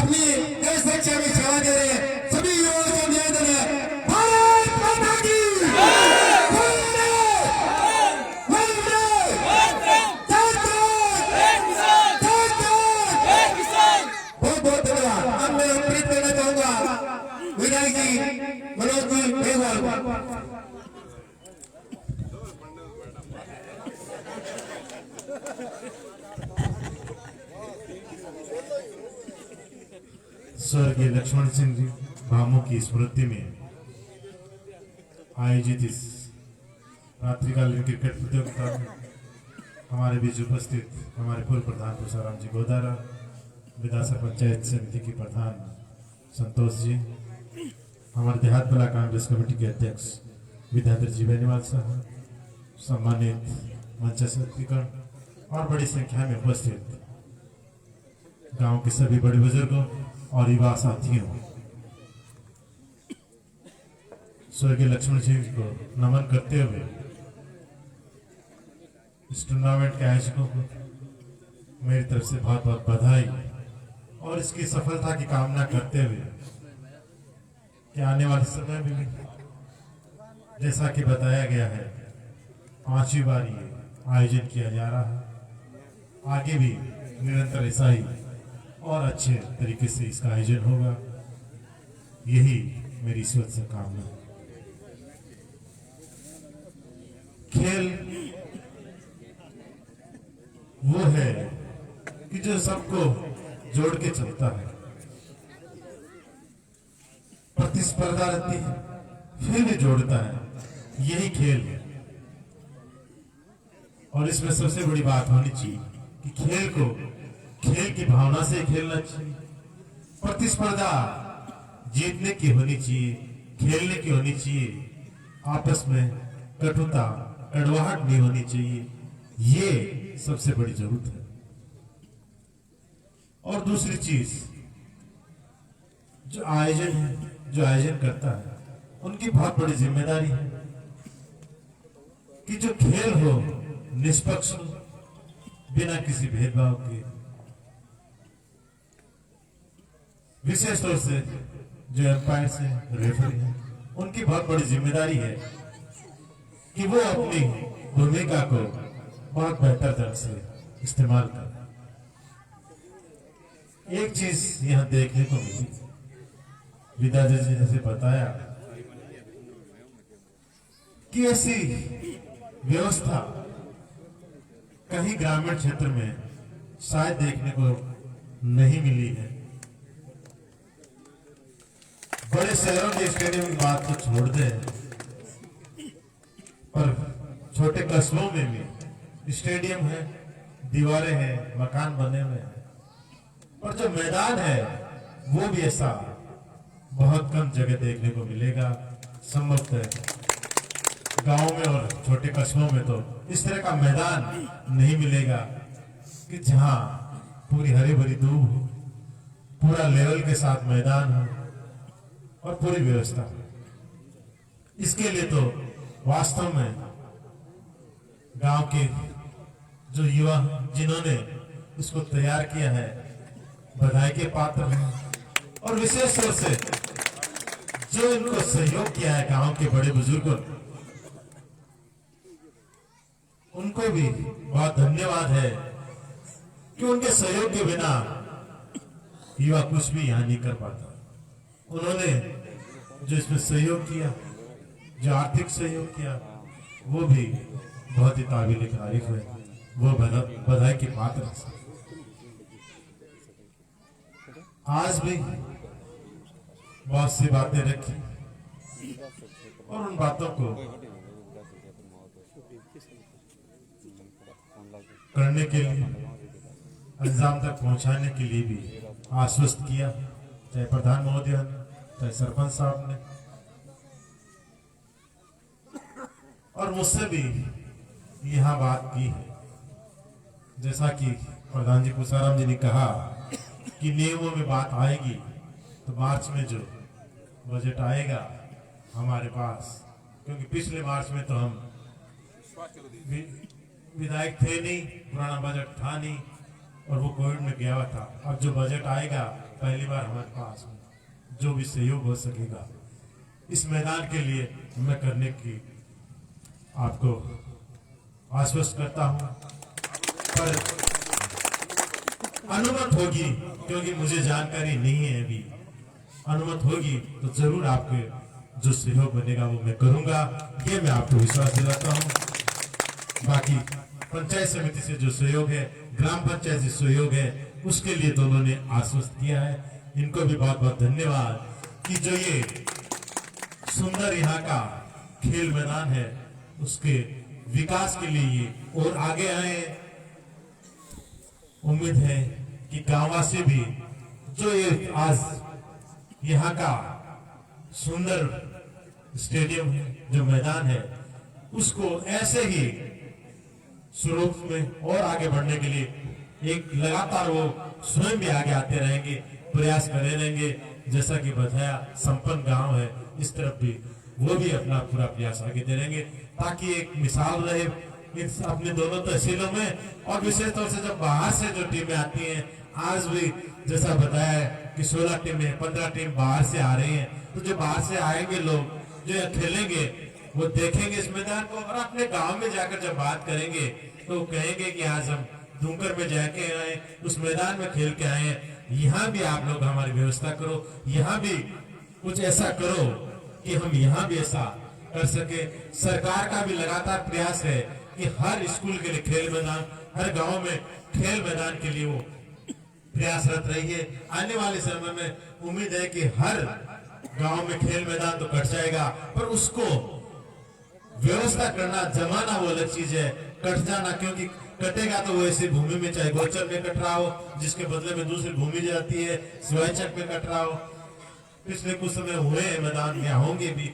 Speaker 1: अपनी देश रक्षा में सेवा दे रहे हैं सभी युवाओं से निवेदन है भारत माता की बहुत बहुत धन्यवाद। अब मैं प्रेरित करना चाहूंगा विधायक जी मनोज जी मेघवाल को।
Speaker 9: स्वर्गीय लक्ष्मण सिंह जी भामू की स्मृति में आयोजित इस रात्रिकालीन क्रिकेट प्रतियोगिता में हमारे बीच उपस्थित हमारे पूर्व प्रधान पुषाराम जी गोदारा विधानसभा पंचायत समिति के प्रधान संतोष जी हमारे देहात बला कांग्रेस कमेटी के अध्यक्ष विद्याधर जी बेनीवाल साहब सम्मानित मंच सत्यागण और बड़ी संख्या में उपस्थित गांव के सभी बड़े बुजुर्गों और युवा साथियों, स्वर्गीय लक्ष्मण जी को नमन करते हुए इस टूर्नामेंट के आयोजकों को मेरी तरफ से बहुत बहुत बधाई और इसकी सफलता की कामना करते हुए कि आने वाले समय में भी जैसा कि बताया गया है 5वीं बार ये आयोजन किया जा रहा है, आगे भी निरंतर ऐसा ही और अच्छे तरीके से इसका आयोजन होगा, यही मेरी ईश्वर से कामना है। खेल वो है कि जो सबको जोड़ के चलता है, प्रतिस्पर्धा रहती है फिर भी जोड़ता है, यही खेल है। और इसमें सबसे बड़ी बात होनी चाहिए कि खेल को खेल की भावना से खेलना चाहिए, प्रतिस्पर्धा जीतने की होनी चाहिए, खेलने की होनी चाहिए, आपस में कटुता कड़वाहट नहीं होनी चाहिए, ये सबसे बड़ी जरूरत है। और दूसरी चीज, जो आयोजन करता है उनकी बहुत बड़ी जिम्मेदारी है कि जो खेल हो निष्पक्ष हो, बिना किसी भेदभाव के। विशेष तौर से जो एम्पायर से रेफरी है, उनकी बहुत बड़ी जिम्मेदारी है कि वो अपनी भूमिका को बहुत बेहतर ढंग से इस्तेमाल करें। एक चीज यहां देखने को मिली, विदाजी जी जैसे बताया कि ऐसी व्यवस्था कहीं ग्रामीण क्षेत्र में शायद देखने को नहीं मिली है। बड़े शहरों के स्टेडियम की बात तो छोड़ दे, पर छोटे कस्बों में भी स्टेडियम है, दीवारें हैं, मकान बने हुए हैं, पर जो मैदान है वो भी ऐसा बहुत कम जगह देखने को मिलेगा। संभवतः गांव में और छोटे कस्बों में तो इस तरह का मैदान नहीं मिलेगा कि जहां पूरी हरी भरी धूप हो, पूरा लेवल के साथ मैदान हो और पूरी व्यवस्था हो। इसके लिए तो वास्तव में गांव के जो युवा जिन्होंने इसको तैयार किया है, बधाई के पात्र हैं। और विशेष तौर से जो इनको सहयोग किया है गांव के बड़े बुजुर्गों, उनको भी बहुत धन्यवाद है कि उनके सहयोग के बिना युवा कुछ भी यहां नहीं कर पाता। उन्होंने जो इसमें सहयोग किया, जो आर्थिक सहयोग किया, वो भी बहुत ही काबिल तारीफ है, वो बधाई के पात्र है। आज भी बहुत सी बातें रखी और उन बातों को करने के लिए, अंजाम तक पहुंचाने के लिए भी आश्वस्त किया, चाहे प्रधान महोदय ने, चाहे सरपंच साहब ने, और मुझसे भी यहां बात की है। जैसा कि प्रधान जी पुसाराम जी ने कहा कि नियमों में बात आएगी तो मार्च में जो बजट आएगा हमारे पास, क्योंकि पिछले मार्च में तो हम विधायक थे नहीं, पुराना बजट था नहीं और वो कोविड में गया हुआ था। अब जो बजट आएगा पहली बार हमारे पास जो भी सहयोग हो सकेगा इस मैदान के लिए मैं करने की आपको आश्वस्त करता हूं। पर अनुमत होगी, क्योंकि मुझे जानकारी नहीं है अभी, अनुमत होगी तो जरूर आपके जो सहयोग बनेगा वो मैं करूंगा, ये मैं आपको विश्वास दिलाता हूं। बाकी पंचायत समिति से जो सहयोग है, ग्राम पंचायत से सहयोग है, उसके लिए तो उन्होंने आश्वस्त किया है। इनको भी बहुत बहुत धन्यवाद कि जो ये सुंदर यहाँ का खेल मैदान है उसके विकास के लिए ये और आगे आए। उम्मीद है कि गांववासी भी जो ये आज यहाँ का सुंदर स्टेडियम है, जो मैदान है, उसको ऐसे ही स्वरूप में और आगे बढ़ने के लिए एक लगातार वो स्वयं भी आगे आते रहेंगे, प्रयास करे रहेंगे। जैसा कि बताया संपन्न गांव है, इस तरफ भी वो भी अपना पूरा प्रयास आगे दे रहेंगे, ताकि एक मिसाल रहे इस अपने दोनों तहसीलों में। और विशेष तौर से जब बाहर से जो टीमें आती हैं, आज भी जैसा बताया है कि 16 टीमें 15 टीम बाहर से आ रही हैं, तो जो बाहर से आएंगे लोग जो खेलेंगे वो देखेंगे इस मैदान को, और अपने गांव में जाकर जब बात करेंगे तो कहेंगे कि आज हम धूमकर में जाके आए, उस मैदान में खेल के आए हैं। यहाँ भी आप लोग हमारी व्यवस्था करो, यहाँ भी कुछ ऐसा करो कि हम यहाँ भी ऐसा कर सके। सरकार का भी लगातार प्रयास है कि हर स्कूल के लिए खेल मैदान, हर गांव में खेल मैदान के लिए वो प्रयासरत रही है। आने वाले समय में उम्मीद है कि हर गांव में खेल मैदान तो कट जाएगा, पर उसको व्यवस्था करना, जमाना वो अलग चीज है, कट जाना, क्योंकि कटेगा तो वो ऐसी भूमि में, चाहे गोचर में कट रहा हो जिसके बदले में दूसरी भूमि जाती है, सिवाय चक में कट रहा हो, पिछले कुछ समय हुए हैं मैदान या होंगे भी,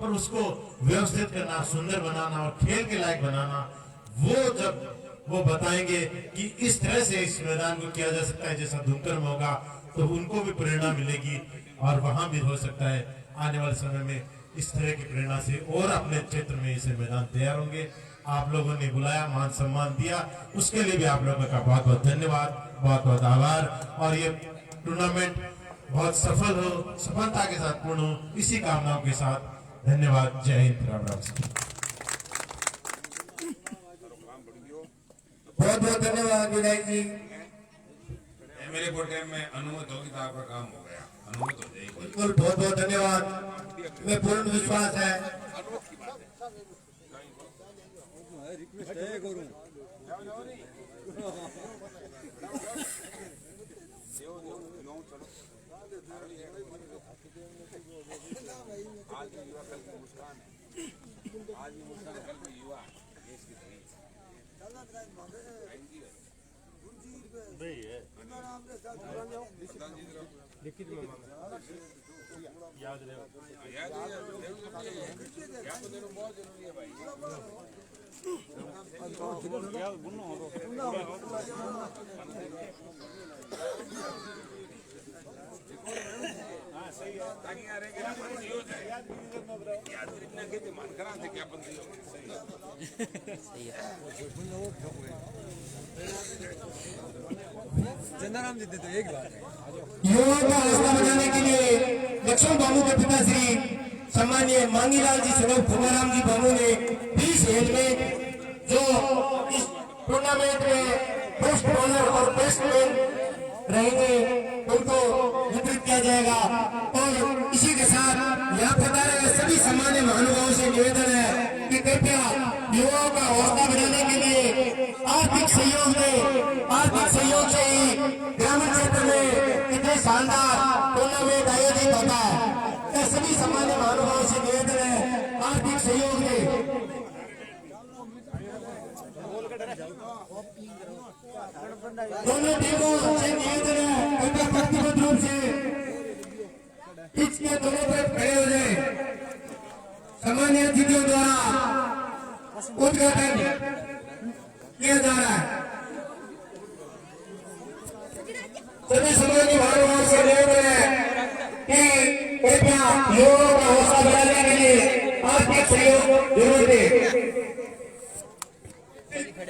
Speaker 9: पर उसको व्यवस्थित करना, सुंदर बनाना और खेल के लायक बनाना, वो जब वो बताएंगे कि इस तरह से इस मैदान को किया जा सकता है जैसा धूमकर में होगा, तो उनको भी प्रेरणा मिलेगी और वहां भी हो सकता है आने वाले समय में इस तरह की प्रेरणा से और अपने क्षेत्र में इसे मैदान तैयार होंगे। आप लोगों ने बुलाया, मान सम्मान दिया, उसके लिए भी आप लोगों का बहुत बहुत धन्यवाद, बहुत बहुत आभार। और ये टूर्नामेंट बहुत सफल हो, सफलता के साथ पूर्ण हो, इसी कामनाओं के साथ धन्यवाद। जय हिंद, राम राम।
Speaker 1: बहुत बहुत धन्यवाद विधायक जी।
Speaker 7: मेरे कोटे में अनुमत होगी तो आपका काम हो गया, अनुमत हो जाएगी।
Speaker 1: बिल्कुल, बहुत बहुत धन्यवाद। मैं पूर्ण विश्वास है।
Speaker 5: रिक्वेस्ट है करूं
Speaker 2: आज भी युवा कल की मुस्कान है, आज भी मुस्कान कल की युवा देश की धनी याद देना बहुत जरूरी है भाई। ताकि यार एक बंदी हो जाए, याद इतना कहते मान करा थे क्या बंदी हो सही है।
Speaker 5: चंदाराम जी तो एक बात है,
Speaker 1: युवाओं का हौसला बढ़ाने के लिए लक्ष्मण बाबू के पिताश्री सम्मानीय मांगीलाल जी स्वरूप कुमाराम जी बाबू ने 20 हेलमेट जो इस टूर्नामेंट में बेस्ट बॉलर और बैट्समैन रहेंगे उनको वितरित किया जाएगा। और इसी के साथ यहाँ पधारे हुए सभी सम्मानीय महानुभावों से निवेदन है कि कृपया युवाओं का हौसला बढ़ाने के लिए आर्थिक सहयोग दें। आर्थिक सहयोग से ही ग्रामीण क्षेत्र में इतने शानदार टूर्नामेंट आयोजित होता है। यह सभी सम्मानीय महानुभावों से निवेदन है, आर्थिक सहयोग दें। दोनों टीमों से निवेदन है, कृपया व्यक्तिगत रूप से पिच के दोनों तरफ खड़े हो जाए। सम्मानीय अतिथियों द्वारा उद्घाटन किया जा रहा है। सभी सम्मानीय महानुभावों से निवेदन है कि कृपया युवाओं का हौसला बढ़ाने के लिए आर्थिक सहयोग जरूर दें।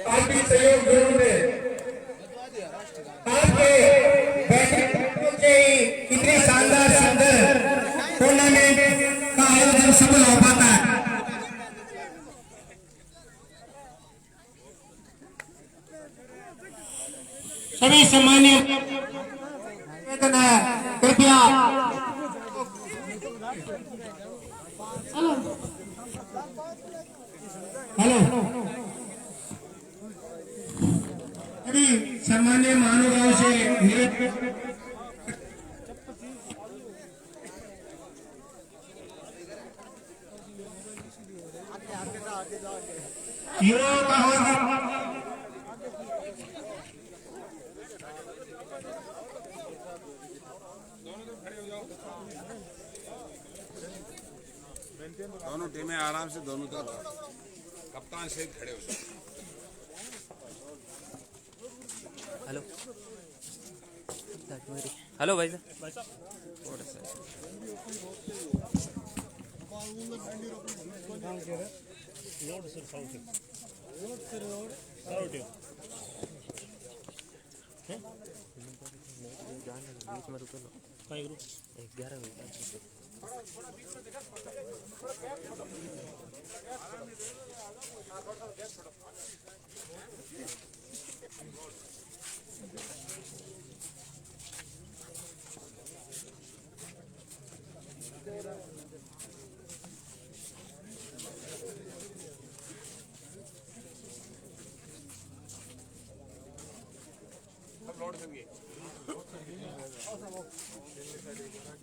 Speaker 1: आर्थिक सहयोग जरूर दें। आज के बैठक से ही इतनी शानदार सुंदर टूर्नामेंट का आयोजन सफल हो पाता है। सभी सम्मानीय निवेदन है, कृपया हेलो सभी सम्मानीय महानुभावों से निवेदन युवाओं का हौसला
Speaker 2: दोनों टीमें आराम से दोनों तरफ कप्तान सहित खड़े हो जाओ।
Speaker 10: हेलो हेलो भाई साहब थोड़ा सा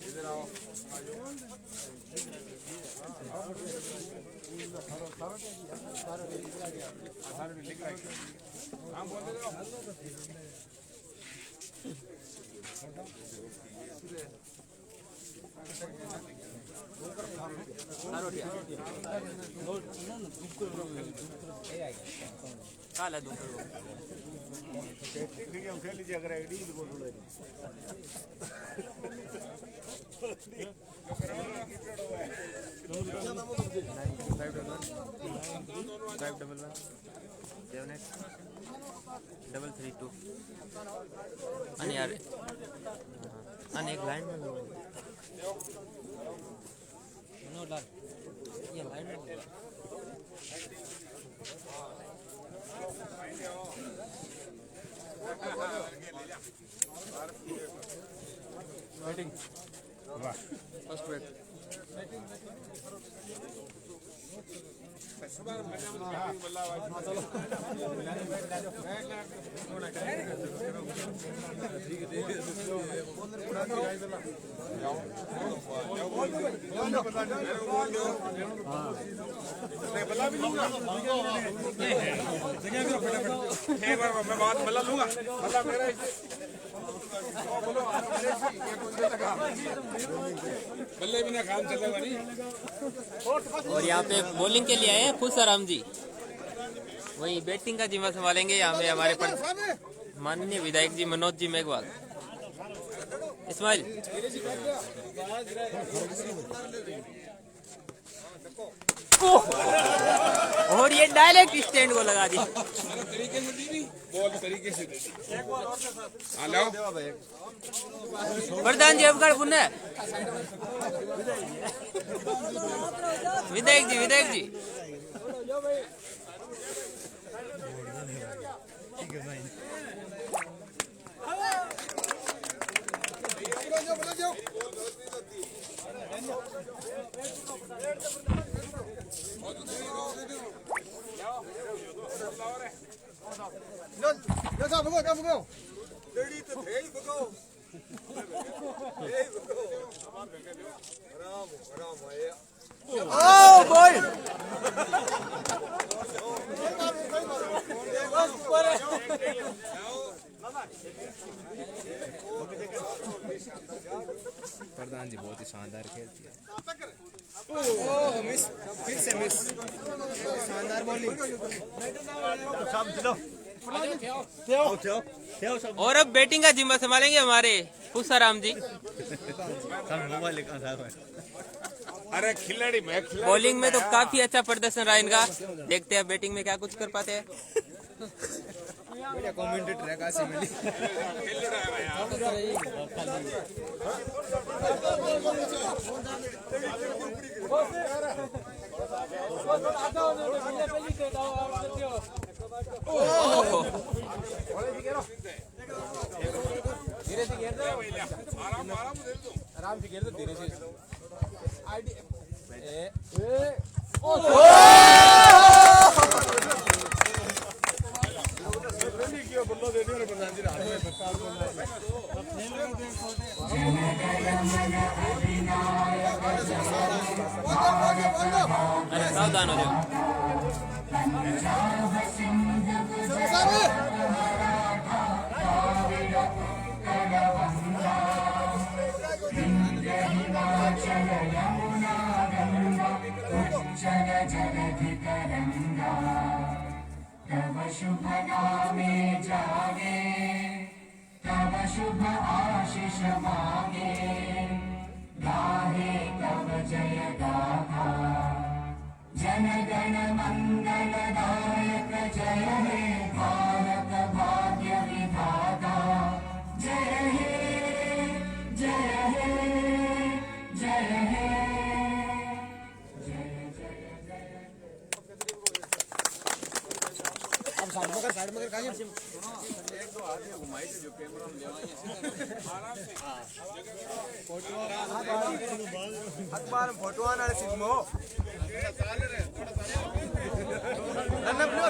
Speaker 2: इधर आओ सारे लिख रहा है हम बोल रहे हो
Speaker 10: काला दूं
Speaker 3: हम खेल लीजिए अगर आईडी बोल रहे
Speaker 10: आणि यार आणि एक लाइन में नो डाल ये लाइन में
Speaker 2: वेटिंग फर्स्ट वेट बल्ला भी लूंगा एक बार मैं बात बल्ला लूंगा बल्ला मेरा बल्ले बिना काम चलेगा नहीं।
Speaker 10: और यहाँ पे बॉलिंग के लिए आए हैं खुशाराम जी, वही बैटिंग का जिम्मा संभालेंगे यहाँ पे हमारे पर माननीय विधायक जी मनोज जी मेघवाल। इस्माइल और ये डायरेक्ट स्टैंड को लगा दिया
Speaker 2: तरीके से दी बॉल तरीके से दे दी। हेलो
Speaker 10: प्रधान जी अवगढ़ पुण्य विधायक जी
Speaker 2: प्रधान जी बहुत ही शानदार खेलती है। मिस फिर से मिस शानदार बॉलिंग।
Speaker 10: और अब बैटिंग का जिम्मा संभालेंगे हमारे खुशाराम जी।
Speaker 2: अरे खिलाड़ी मैं
Speaker 10: बॉलिंग में तो काफी अच्छा प्रदर्शन रहा इनका, देखते हैं बैटिंग में क्या कुछ कर पाते हैं।
Speaker 2: कमेंटेटर है काशी में आराम से घेर दो धीरे से
Speaker 10: अरे सावधान हो जाओ।
Speaker 11: तव शुभ नामे जागे तव शुभ आशीष मांगे, गाहे तब जय गाथा। जन गण मंगलदायक जय हे भारत भाग्य विधाता। जय हे जय हे जय हे जय जय जय।
Speaker 5: अब साइड में कर
Speaker 2: एक दो आदमी घुमाई थे जो कैमरा में लेवाई आराम से
Speaker 5: अखबार फोटो आना सीन में हो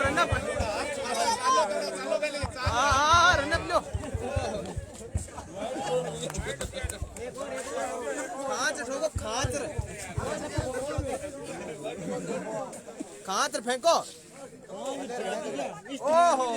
Speaker 5: रन अप हाँ रन अप लो खातर फेंको ओहो